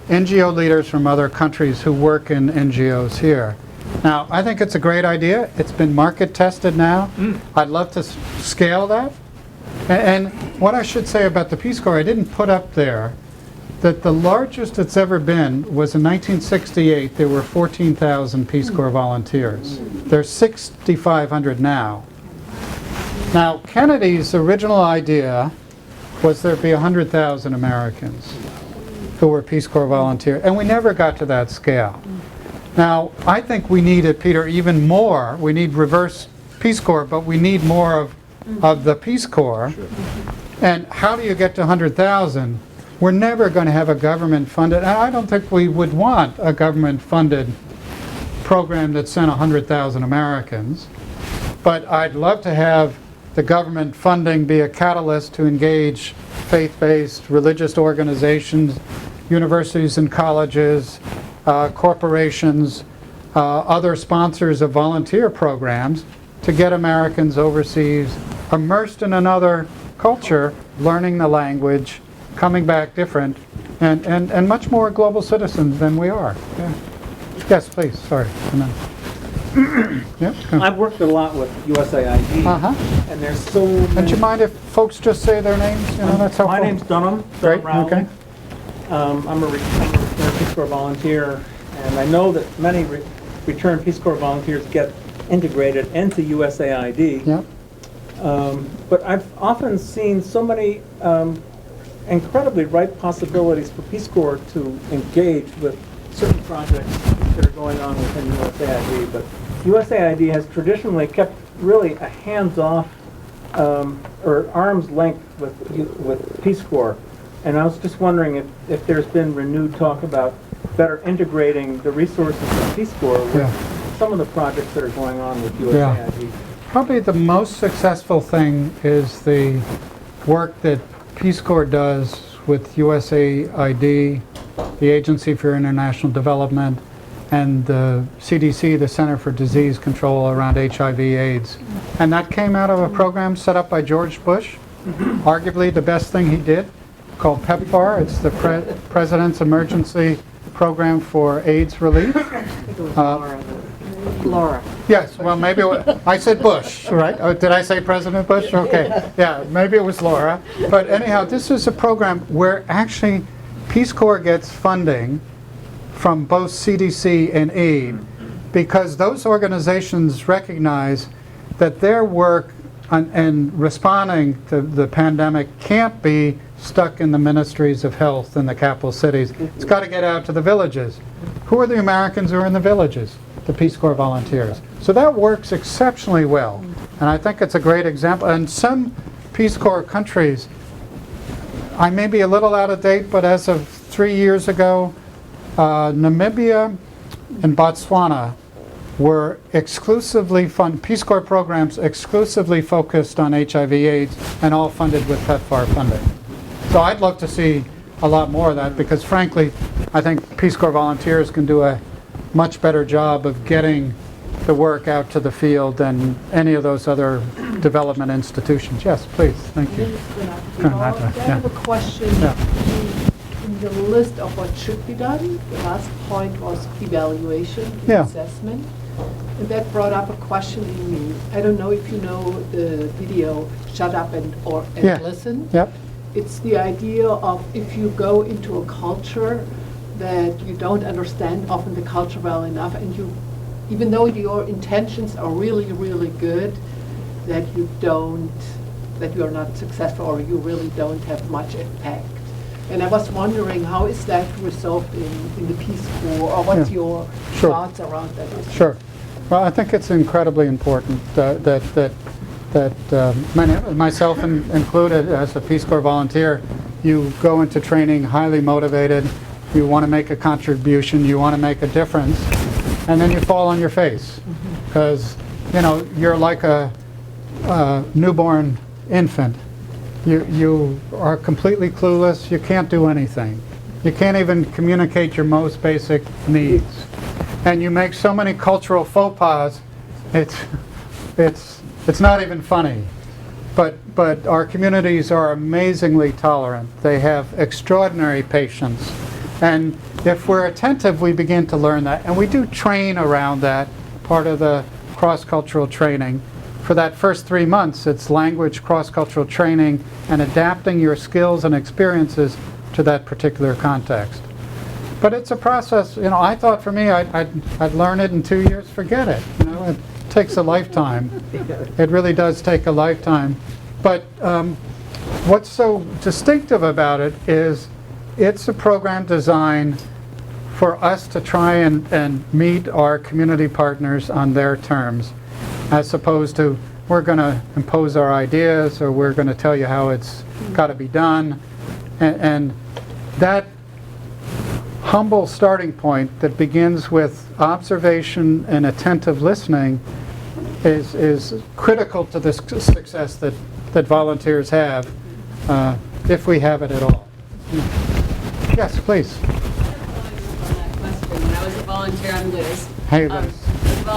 NGO leaders from other countries who work in NGOs here. Now, I think it's a great idea. It's been market tested now. I'd love to scale that. And what I should say about the Peace Corps, I didn't put up there that the largest it's ever been was in 1968. There were 14,000 Peace Corps volunteers. There's 6,500 now. Now, Kennedy's original idea was there'd be 100,000 Americans who were Peace Corps volunteers, and we never got to that scale. Now, I think we need it, Peter, even more. We need reverse Peace Corps, but we need more of the Peace Corps. Sure. And how do you get to 100,000? We're never going to have a government-funded, and I don't think we would want a government-funded program that sent 100,000 Americans. But I'd love to have the government funding be a catalyst to engage faith-based religious organizations, universities and colleges, corporations, other sponsors of volunteer programs to get Americans overseas immersed in another culture, learning the language, coming back different, and much more global citizens than we are. Yeah. Yes, please. Sorry. And then yep, I've worked a lot with USAID, and there's so many... Do you mind if folks just say their names? You know, that's helpful. My name's Dunham. Great, Rowley. okay. I'm a returned Peace Corps volunteer, and I know that many returned Peace Corps volunteers get integrated into USAID. Yep. But I've often seen so many incredibly ripe possibilities for Peace Corps to engage with certain projects that are going on within USAID. But USAID has traditionally kept really a hands-off or arm's length with Peace Corps. And I was just wondering if there's been renewed talk about better integrating the resources of Peace Corps with some of the projects that are going on with USAID. Yeah. Probably the most successful thing is the work that Peace Corps does with USAID, the Agency for International Development, and the CDC, the Center for Disease Control around HIV/AIDS. And that came out of a program set up by George Bush, arguably the best thing he did, called PEPFAR. It's the President's Emergency Program for AIDS Relief. Laura. Yes, well, maybe I said Bush, right? Oh, did I say President Bush? Okay, yeah, maybe it was Laura. But anyhow, this is a program where actually Peace Corps gets funding from both CDC and AID because those organizations recognize that their work and responding to the pandemic can't be stuck in the ministries of health in the capital cities. It's got to get out to the villages. Who are the Americans who are in the villages? The Peace Corps volunteers. So that works exceptionally well. And I think it's a great example. And some Peace Corps countries, I may be a little out of date, but as of 3 years ago, Namibia and Botswana were exclusively Peace Corps programs exclusively focused on HIV/AIDS and all funded with PEPFAR funding. So I'd love to see a lot more of that because frankly, I think Peace Corps volunteers can do a much better job of getting the work out to the field than any of those other development institutions. Yes, please. Thank you. I have a question. In the list of what should be done, the last point was evaluation and assessment. And that brought up a question in me. I don't know if you know the video, Shut Up and Listen. Yep. It's the idea of if you go into a culture that you don't understand often the culture well enough, and you, even though your intentions are really, really good, that you are not successful or you really don't have much impact. And I was wondering, how is that resolved in the Peace Corps, or what's your thoughts around that issue? Sure. Well, I think it's incredibly important that myself included as a Peace Corps volunteer, you go into training highly motivated, you want to make a contribution, you want to make a difference, and then you fall on your face because you're like a newborn infant. You are completely clueless. You can't do anything. You can't even communicate your most basic needs, and you make so many cultural faux pas. It's not even funny. But our communities are amazingly tolerant. They have extraordinary patience. And if we're attentive, we begin to learn that. And we do train around that, part of the cross-cultural training. For that first 3 months, it's language cross-cultural training and adapting your skills and experiences to that particular context. But it's a process, you know, I thought for me, I'd learn it in 2 years, forget it. You know, it takes a lifetime. It really does take a lifetime. But what's so distinctive about it is it's a program designed for us to try and meet our community partners on their terms, as opposed to we're going to impose our ideas or we're going to tell you how it's got to be done. And that humble starting point that begins with observation and attentive listening is critical to the success that volunteers have, if we have it at all. Yes, please. When I was a volunteer, I'm Liz. Hey, Liz.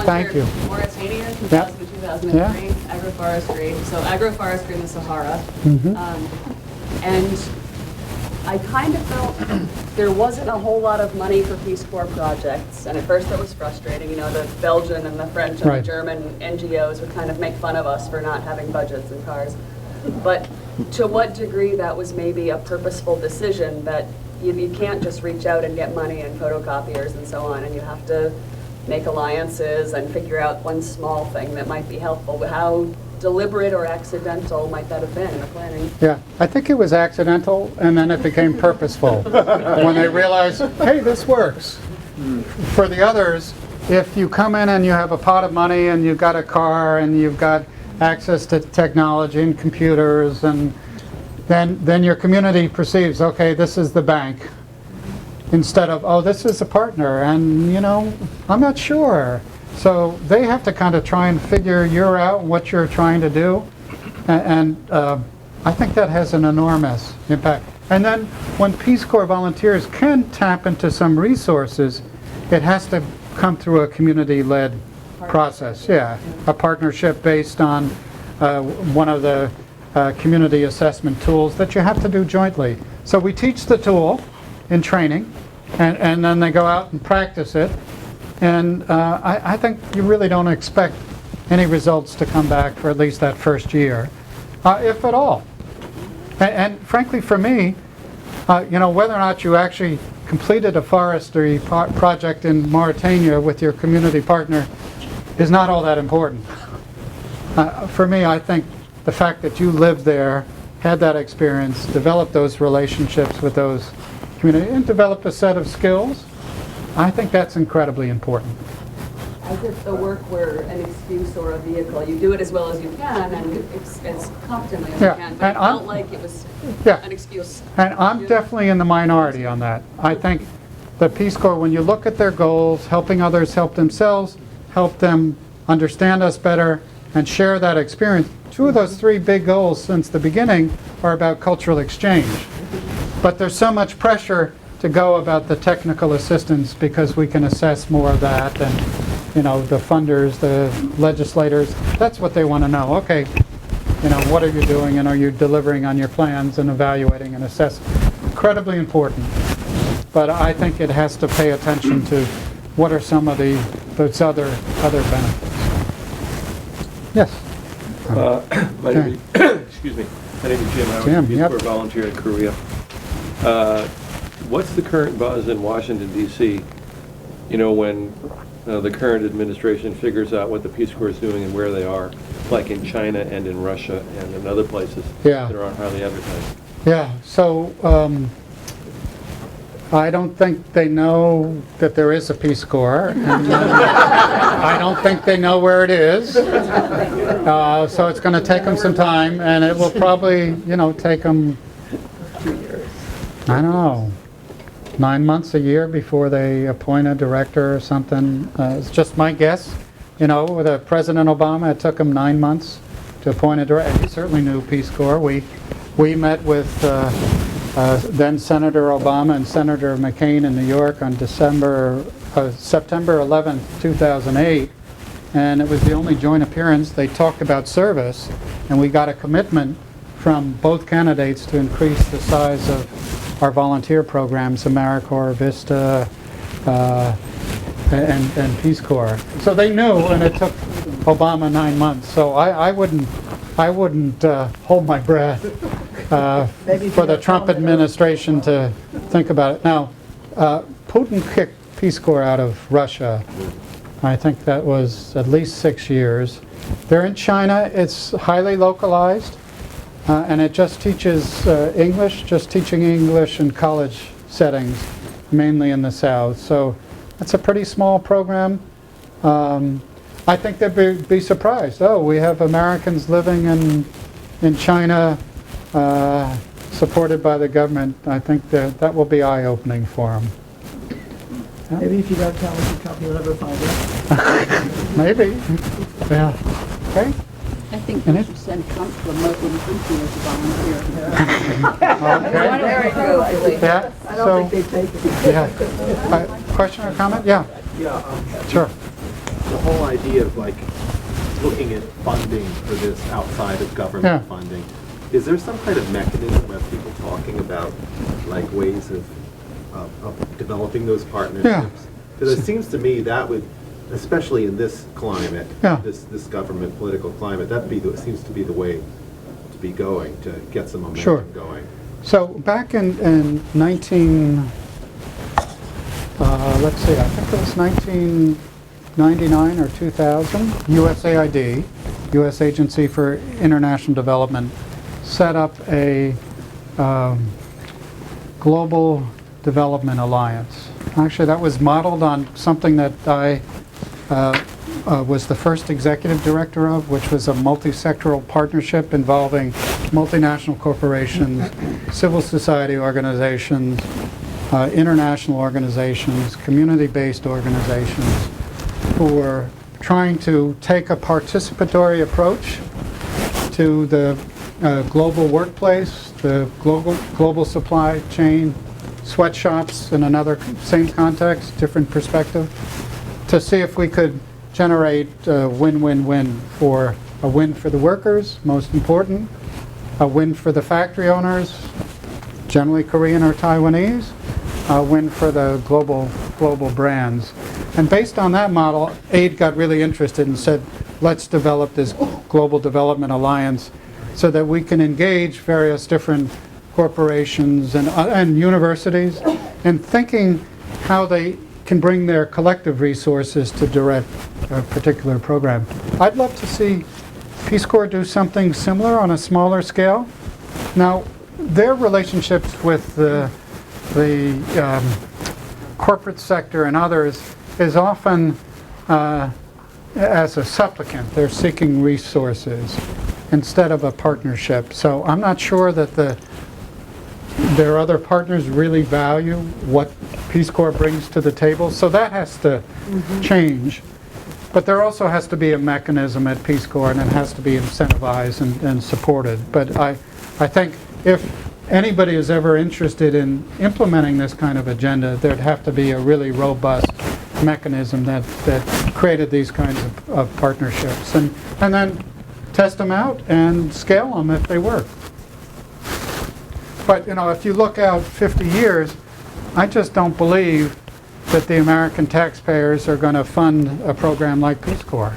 Thank you. Mauritania in 2003, agroforestry. So agroforestry in the Sahara. And I kind of felt there wasn't a whole lot of money for Peace Corps projects. And at first that was frustrating. You know, the Belgian and the French and the German NGOs would kind of make fun of us for not having budgets and cars. But to what degree that was maybe a purposeful decision that you can't just reach out and get money and photocopiers and so on, and you have to make alliances and figure out one small thing that might be helpful. How deliberate or accidental might that have been in the planning? Yeah, I think it was accidental, and then it became purposeful when they realized, hey, this works. For the others, if you come in and you have a pot of money and you've got a car and you've got access to technology and computers, and then your community perceives, okay, this is the bank, instead of, oh, this is a partner, and you know, I'm not sure. So they have to kind of try and figure you out what you're trying to do, and I think that has an enormous impact. And then when Peace Corps volunteers can tap into some resources, it has to come through a community-led process. Yeah, a partnership based on one of the community assessment tools that you have to do jointly. So we teach the tool in training, and then they go out and practice it. And I think you really don't expect any results to come back for at least that first year, if at all. And frankly, for me, you know, whether or not you actually completed a forestry project in Mauritania with your community partner is not all that important. For me, I think the fact that you lived there, had that experience, developed those relationships with those community, and developed a set of skills, I think that's incredibly important. As if the work were an excuse or a vehicle. You do it as well as you can, and as competently as you can, but it felt like it was an excuse. And I'm definitely in the minority on that. I think the Peace Corps, when you look at their goals, helping others help themselves, help them understand us better, and share that experience, two of those three big goals since the beginning are about cultural exchange. But there's so much pressure to go about the technical assistance because we can assess more of that, and you know, the funders, the legislators, that's what they want to know. Okay, you know, what are you doing, and are you delivering on your plans, and evaluating and assessing? Incredibly important. But I think it has to pay attention to what are some of those other benefits. Yes. My name is, excuse me. My name is Jim. I was a Peace Corps volunteer in Korea. What's the current buzz in Washington, D.C., you know, when the current administration figures out what the Peace Corps is doing and where they are, like in China and in Russia and in other places that aren't highly advertised? Yeah, so I don't think they know that there is a Peace Corps, and I don't think they know where it is. So it's going to take them some time, and it will probably, you know, take them, I don't know, 9 months, a year before they appoint a director or something. It's just my guess. You know, with President Obama, it took him 9 months to appoint a director. He certainly knew Peace Corps. We met with then Senator Obama and Senator McCain in New York on September 11th, 2008, and it was the only joint appearance. They talked about service, and we got a commitment from both candidates to increase the size of our volunteer programs, AmeriCorps, Vista, and Peace Corps. So they knew, and it took Obama 9 months. So I wouldn't hold my breath for the Trump administration to think about it. Now, Putin kicked Peace Corps out of Russia. I think that was at least 6 years. They're in China. It's highly localized, and it just teaches English, just teaching English in college settings, mainly in the South. So it's a pretty small program. I think they'd be surprised. Oh, we have Americans living in China, supported by the government. I think that will be eye-opening for them. Maybe if you don't tell us to come, you'll never find out. Maybe. Yeah. Okay. I think we should send Trump to a Muslim country as a volunteer. Okay. Very good. Yeah. I don't think they take it. Yeah. Question or comment? Yeah. Yeah. Sure. The whole idea of like looking at funding for this outside of government funding, is there some kind of mechanism of people talking about like ways of developing those partnerships? Because it seems to me that would, especially in this climate, this government political climate, seems to be the way to be going, to get some momentum going. So back in let's see, I think it was 1999 or 2000, USAID, U.S. Agency for International Development, set up a global development alliance. Actually, that was modeled on something that I was the first executive director of, which was a multi-sectoral partnership involving multinational corporations, civil society organizations, international organizations, community-based organizations, who were trying to take a participatory approach to the global workplace, the global supply chain, sweatshops in another same context, different perspective, to see if we could generate a win-win-win for a win for the workers, most important, a win for the factory owners, generally Korean or Taiwanese, a win for the global brands. And based on that model, AID got really interested and said, let's develop this global development alliance so that we can engage various different corporations and universities in thinking how they can bring their collective resources to direct a particular program. I'd love to see Peace Corps do something similar on a smaller scale. Now, their relationships with the corporate sector and others is often as a supplicant. They're seeking resources instead of a partnership. So I'm not sure that their other partners really value what Peace Corps brings to the table. So that has to change. But there also has to be a mechanism at Peace Corps, and it has to be incentivized and supported. But I think if anybody is ever interested in implementing this kind of agenda, there'd have to be a really robust mechanism that created these kinds of partnerships. And then test them out and scale them if they work. But, you know, if you look out 50 years, I just don't believe that the American taxpayers are going to fund a program like Peace Corps.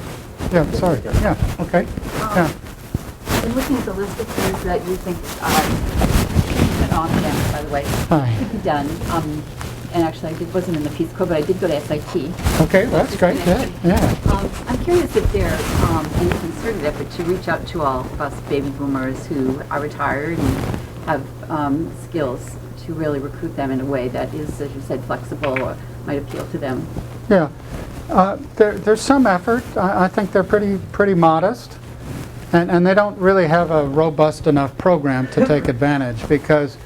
Yeah, sorry. Yeah, okay. Yeah. In looking at the list of things that you think on campus, by the way, could be done, and actually I wasn't in the Peace Corps, but I did go to SIT. Okay, that's great. Yeah. I'm curious if there any concerted effort to reach out to all of us baby boomers who are retired and have skills to really recruit them in a way that is, as you said, flexible or might appeal to them. Yeah. There's some effort. I think they're pretty modest. And they don't really have a robust enough program to take advantage, because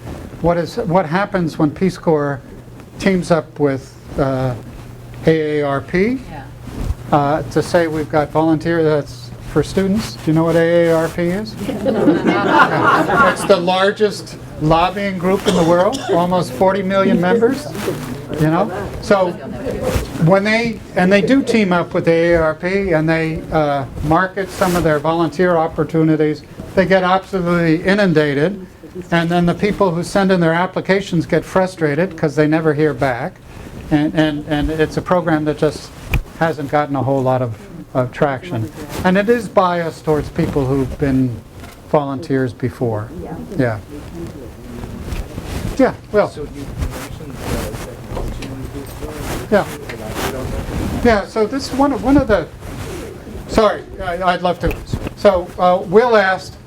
what happens when Peace Corps teams up with AARP to say we've got volunteers, that's for students. Do you know what AARP is? It's the largest lobbying group in the world, almost 40 million members. You know, so when they do team up with the AARP and they market some of their volunteer opportunities, they get absolutely inundated, and then the people who send in their applications get frustrated because they never hear back, and it's a program that just hasn't gotten a whole lot of traction, and it is biased towards people who've been volunteers before. Yeah. Yeah, well. So you mentioned technology in the Peace Corps. Yeah. Elaborate on that? Yeah, so this is one of the, sorry, I'd love to. So Will asked,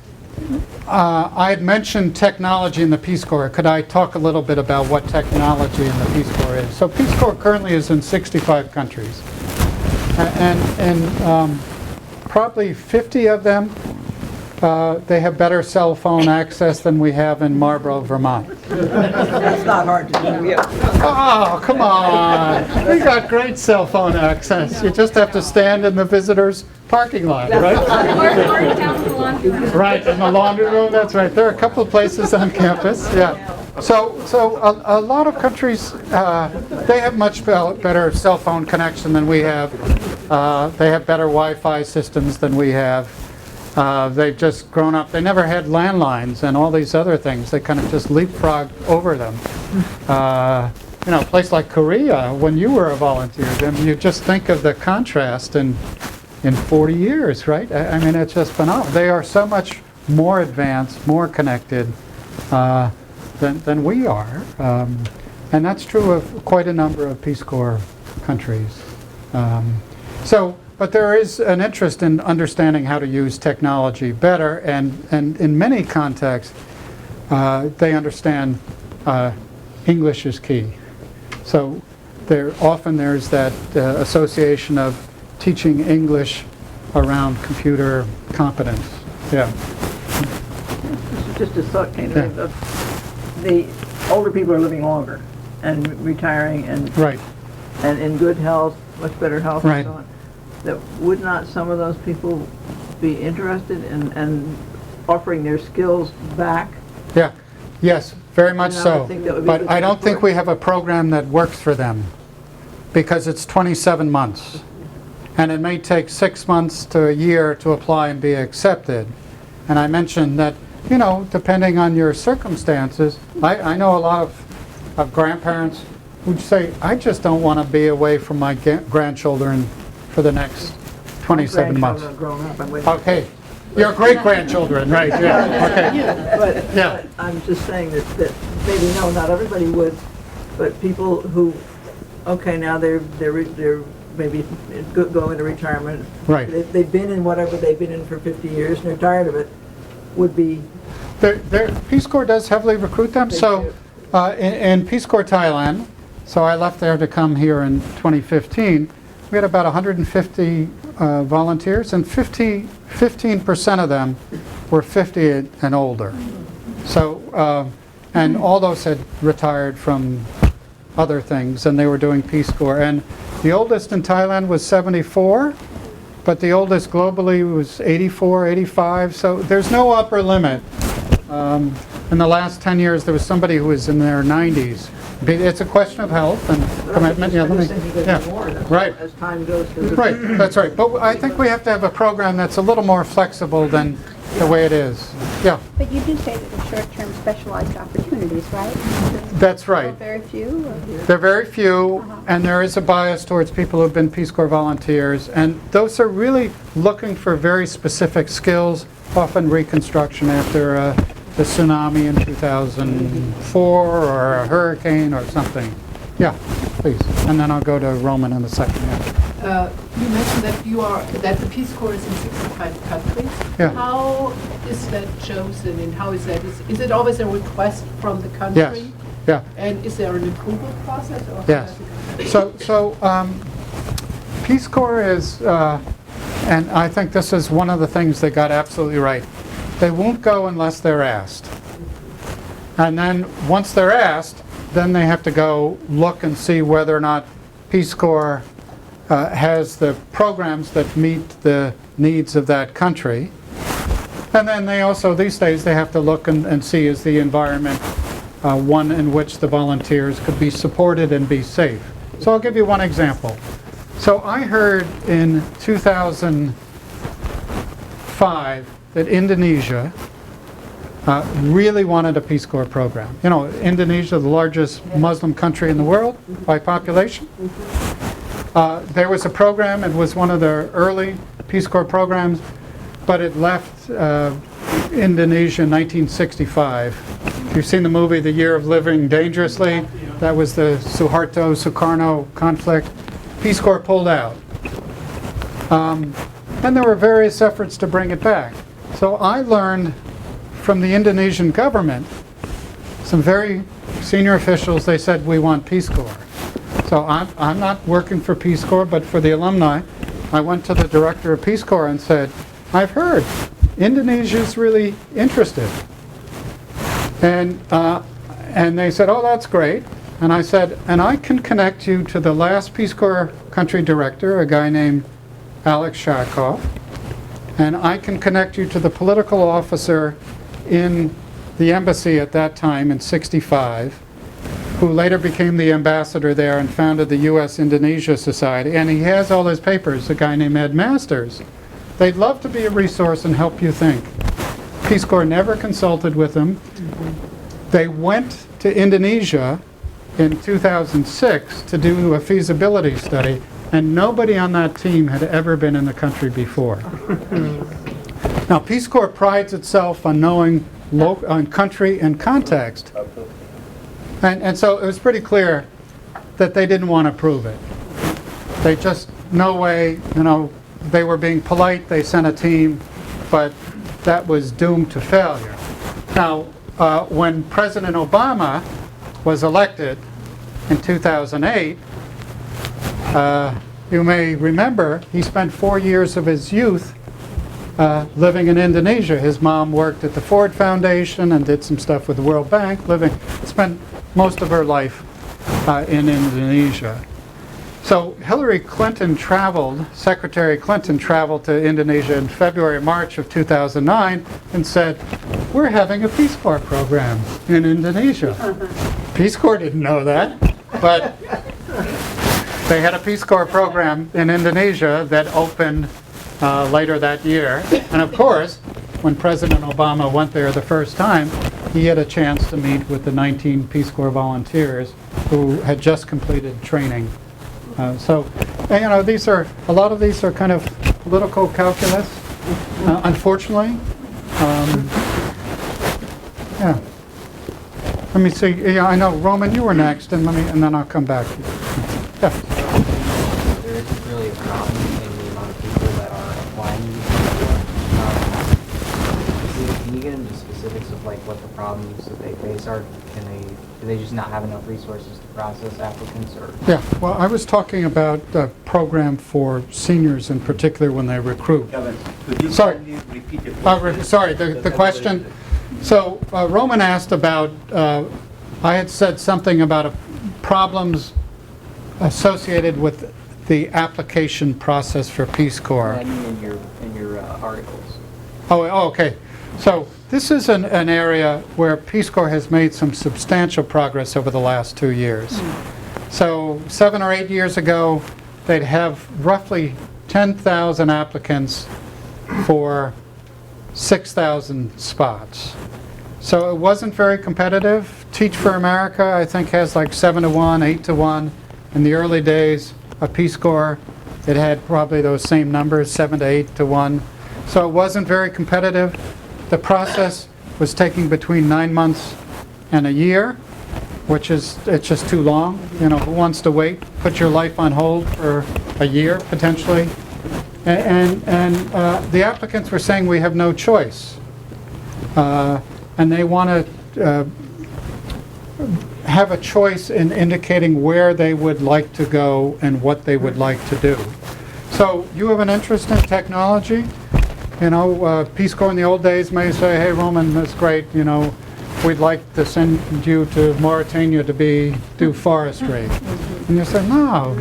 I had mentioned technology in the Peace Corps. Could I talk a little bit about what technology in the Peace Corps is? So Peace Corps currently is in 65 countries. And probably 50 of them, they have better cell phone access than we have in Marlboro, Vermont. That's not hard to do, yeah. Oh, come on. We got great cell phone access. You just have to stand in the visitors' parking lot, right? Or down to the laundry room. Right, in the laundry room, that's right. There are a couple of places on campus, yeah. So a lot of countries, they have much better cell phone connection than we have. They have better Wi-Fi systems than we have. They've just grown up. They never had landlines and all these other things. They kind of just leapfrogged over them. You know, a place like Korea, when you were a volunteer, then you just think of the contrast in 40 years, right? I mean, it's just phenomenal. They are so much more advanced, more connected than we are. And that's true of quite a number of Peace Corps countries. But there is an interest in understanding how to use technology better, and in many contexts, they understand English is key. So there's that association of teaching English around computer competence. Yeah. This is just a thought came to me. The older people are living longer and retiring and in good health, much better health and so on. That would not some of those people be interested in offering their skills back? Yeah. Yes, very much so. But I don't think support. we have a program that works for them because it's 27 months. And it may take 6 months to a year to apply and be accepted. And I mentioned that, you know, depending on your circumstances, I know a lot of grandparents who'd say, I just don't want to be away from my grandchildren for the next 27 months. Okay. Your great-grandchildren, right, yeah, okay. But I'm just saying that maybe, no, not everybody would, but people who, okay, now they're maybe go into retirement. Right. They've been in whatever they've been in for 50 years and they're tired of it, would be... Peace Corps does heavily recruit them. So in Peace Corps Thailand, so I left there to come here in 2015, we had about 150 volunteers, and 15% of them were 50 and older. So, and all those had retired from other things, and they were doing Peace Corps. And the oldest in Thailand was 74, but the oldest globally was 84, 85. So there's no upper limit. In the last 10 years, there was somebody who was in their 90s. It's a question of health and commitment. Yeah, right. As time goes. Right, that's right. But I think we have to have a program that's a little more flexible than the way it is. Yeah. But you do say that the short-term specialized opportunities, right? That's right. Very few? They're very few, and there is a bias towards people who've been Peace Corps volunteers, and those are really looking for very specific skills, often reconstruction after the tsunami in 2004 or a hurricane or something. Yeah, please. And then I'll go to Roman in the second half. You mentioned that the Peace Corps is in 65 countries. Yeah. How is that chosen, and how is that? Is it always a request from the country? Yes. Yeah. And is there an approval process? Or Yes. So Peace Corps is, and I think this is one of the things they got absolutely right. They won't go unless they're asked. And then once they're asked, then they have to go look and see whether or not Peace Corps has the programs that meet the needs of that country. And then they also, these days, they have to look and see is the environment one in which the volunteers could be supported and be safe. So I'll give you one example. So I heard in 2005 that Indonesia really wanted a Peace Corps program. You know, Indonesia, the largest Muslim country in the world by population. There was a program, it was one of the early Peace Corps programs, but it left Indonesia in 1965. if you've seen the movie The Year of Living Dangerously, that was the Suharto-Sukarno conflict. Peace Corps pulled out. And there were various efforts to bring it back. So I learned from the Indonesian government, some very senior officials, they said, we want Peace Corps. So I'm not working for Peace Corps, but for the alumni. I went to the director of Peace Corps and said, I've heard Indonesia's really interested. And they said, oh, that's great. And I said, and I can connect you to the last Peace Corps country director, a guy named Alex Sharkov. And I can connect you to the political officer in the embassy at that time in '65, who later became the ambassador there and founded the U.S.-Indonesia Society. And he has all his papers, a guy named Ed Masters. They'd love to be a resource and help you think. Peace Corps never consulted with them. They went to Indonesia in 2006 to do a feasibility study, and nobody on that team had ever been in the country before. Now, Peace Corps prides itself on knowing on country and context. And so it was pretty clear that they didn't want to prove it. They just, no way, they were being polite, they sent a team, but that was doomed to failure. Now, when President Obama was elected in 2008, you may remember he spent 4 years of his youth living in Indonesia. His mom worked at the Ford Foundation and did some stuff with the World Bank, spent most of her life in Indonesia. So Hillary Clinton Secretary Clinton traveled to Indonesia in February, March of 2009 and said, we're having a Peace Corps program in Indonesia. Peace Corps didn't know that, but they had a Peace Corps program in Indonesia that opened later that year. And of course, when President Obama went there the first time, he had a chance to meet with the 19 Peace Corps volunteers who had just completed training. A lot of these are kind of political calculus, unfortunately. Yeah. Let me see. Yeah, I know, Roman, you were next, and then I'll come back to you. Yeah. There isn't really a problem in the amount of people that are applying to these. Can you get into specifics of what the problems that they face are? Do they just not have enough resources to process applicants, or? Yeah. Well, I was talking about a program for seniors in particular when they recruit. Kevin, could you repeat the question? Sorry, the question. So Roman asked about, I had said something about problems associated with the application process for Peace Corps. I mean in your articles. Oh, okay. So this is an area where Peace Corps has made some substantial progress over the last 2 years. So 7 or 8 years ago, they'd have roughly 10,000 applicants for 6,000 spots. So it wasn't very competitive. Teach for America, I think, has like 7 to 1, 8 to 1. In the early days of Peace Corps, it had probably those same numbers, 7 to 8 to 1. So it wasn't very competitive. The process was taking between 9 months and a year, it's just too long. Who wants to wait? Put your life on hold for a year, potentially. And the applicants were saying we have no choice. And they want to have a choice in indicating where they would like to go and what they would like to do. So you have an interest in technology. Peace Corps in the old days may say, hey, Roman, that's great. We'd like to send you to Mauritania to do forestry. And you say, no.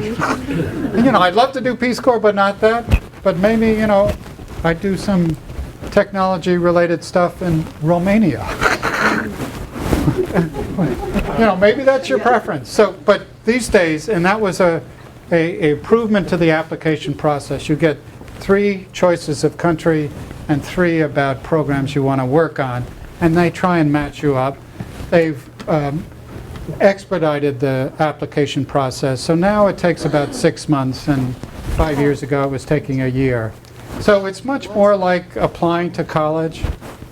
I'd love to do Peace Corps, but not that. But maybe, I'd do some technology-related stuff in Romania. Maybe that's your preference. But these days, and that was a improvement to the application process. You get 3 choices of country and 3 about programs you want to work on, and they try and match you up. They've expedited the application process, so now it takes about 6 months, and 5 years ago it was taking a year. So it's much more like applying to college.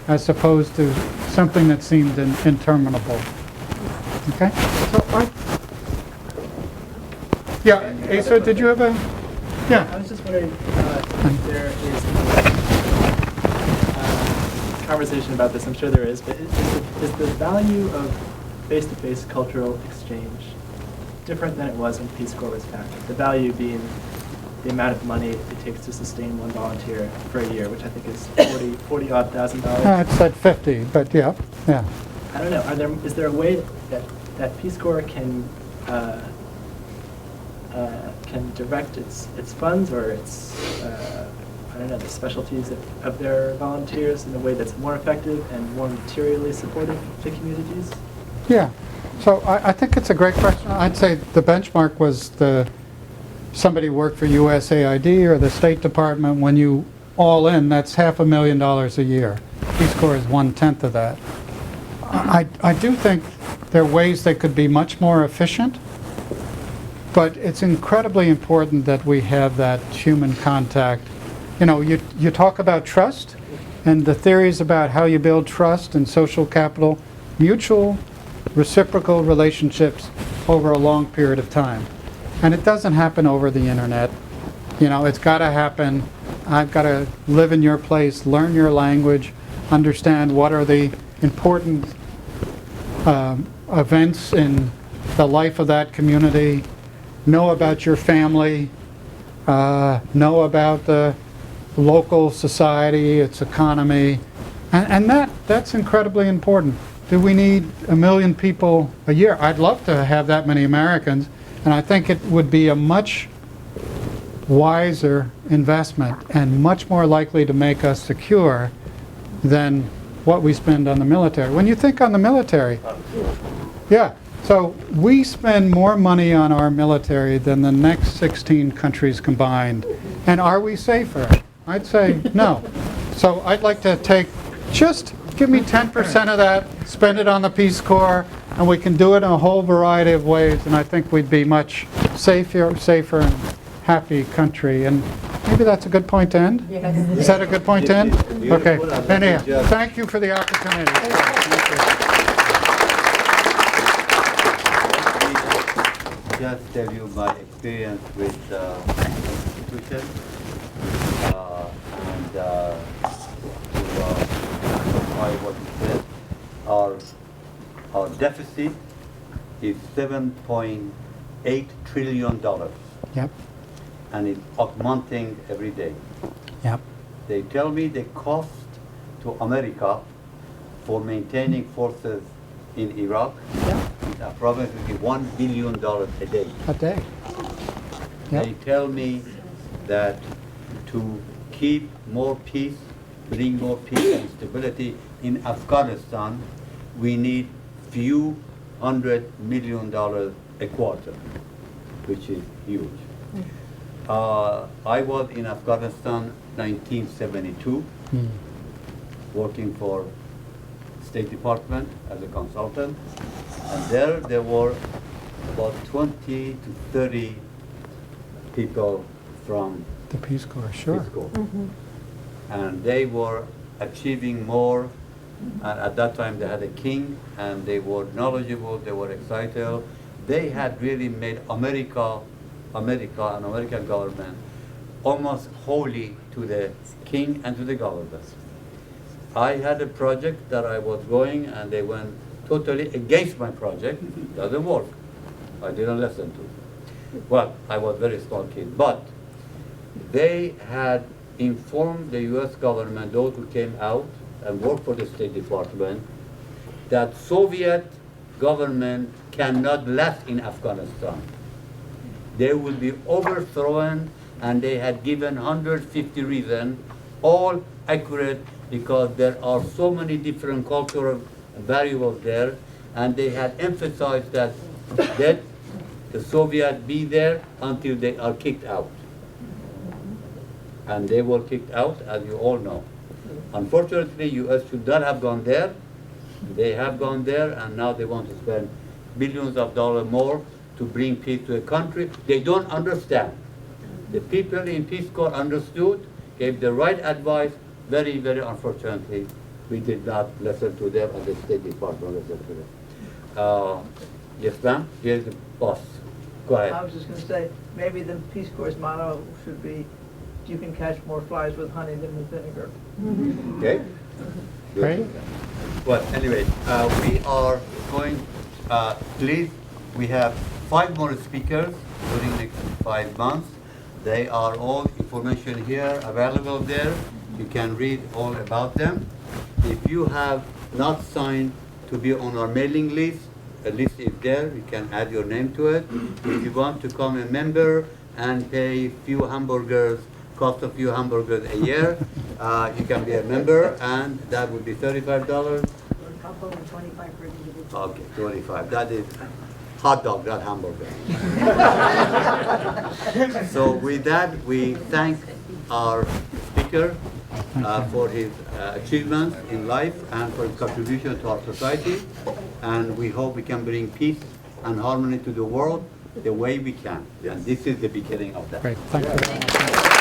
as opposed to something that seemed interminable. Okay? Yeah, Asa, did you have a... Yeah. I was just wondering if there is conversation about this. I'm sure there is, but is the value of face-to-face cultural exchange different than it was when Peace Corps was founded? The value being the amount of money it takes to sustain one volunteer for a year, which I think is $40-odd thousand. It said 50, but yeah. I don't know. Is there a way that Peace Corps can direct its funds or its I don't know, the specialties of their volunteers in a way that's more effective and more materially supportive to communities? Yeah. So I think it's a great question. I'd say the benchmark was somebody worked for USAID or the State Department. When you all in, that's $500,000 a year. Peace Corps is 1/10 of that. I do think there are ways they could be much more efficient, but it's incredibly important that we have that human contact. You know, you talk about trust, and the theories about how you build trust and social capital, mutual, reciprocal relationships over a long period of time. And it doesn't happen over the internet. You know, it's got to happen. I've got to live in your place, learn your language, understand what are the important events in the life of that community, know about your family, know about the local society, its economy, and that's incredibly important. Do we need 1 million people a year? I'd love to have that many Americans, and I think it would be a much wiser investment and much more likely to make us secure than what we spend on the military. When you think on the military, yeah, so we spend more money on our military than the next 16 countries combined. And are we safer? I'd say no. So I'd like to just give me 10% of that, spend it on the Peace Corps, and we can do it in a whole variety of ways, and I think we'd be much safer and happy country. And maybe that's a good point to end? Yes. Is that a good point to end? Okay. Anyhow, thank you for the opportunity. Just tell you my experience with institution and to amplify what you said. Our deficit is $7.8 trillion. Yep. And it's augmenting every day. Yep. They tell me the cost to America for maintaining forces in Iraq is approximately $1 billion a day. A day. Yep. They tell me that to keep more peace, bring more peace and stability in Afghanistan, we need few $100 million a quarter, which is huge. I was in Afghanistan 1972, working for State Department as a consultant, and there were about 20 to 30 people from the Peace Corps, sure. Peace Corps. And they were achieving more, and at that time they had a king, and they were knowledgeable, they were excited. They had really made America and American government almost holy to the king and to the government. I had a project that I was going, and they went totally against my project. Doesn't work. I didn't listen to it. Well, I was a very small kid, but they had informed the US government, those who came out and worked for the State Department, that Soviet government cannot last in Afghanistan. They will be overthrown, and they had given 150 reasons, all accurate, because there are so many different cultural variables there, and they had emphasized that let the Soviets be there until they are kicked out. And they were kicked out, as you all know. Unfortunately, US should not have gone there. They have gone there, and now they want to spend billions of dollars more to bring peace to a country they don't understand. The people in Peace Corps understood, gave the right advice. Very, very unfortunately, we did not listen to them, and the State Department listened to them. Yes, ma'am? Here's the boss. Go ahead. I was just going to say, maybe the Peace Corps' motto should be, you can catch more flies with honey than with vinegar. Okay? Great. Well, anyway, we are going, please, we have 5 more speakers during the next 5 months. They are all information here available there. You can read all about them. If you have not signed to be on our mailing list, a list is there, you can add your name to it. If you want to become a member and pay few hamburgers, cost a few hamburgers a year, you can be a member, and that would be $35. Okay, 25. That is hot dog, not hamburger. So with that, we thank our speaker for his achievements in life and for his contribution to our society. And we hope we can bring peace and harmony to the world the way we can. And this is the beginning of that. Great. Thank you very much.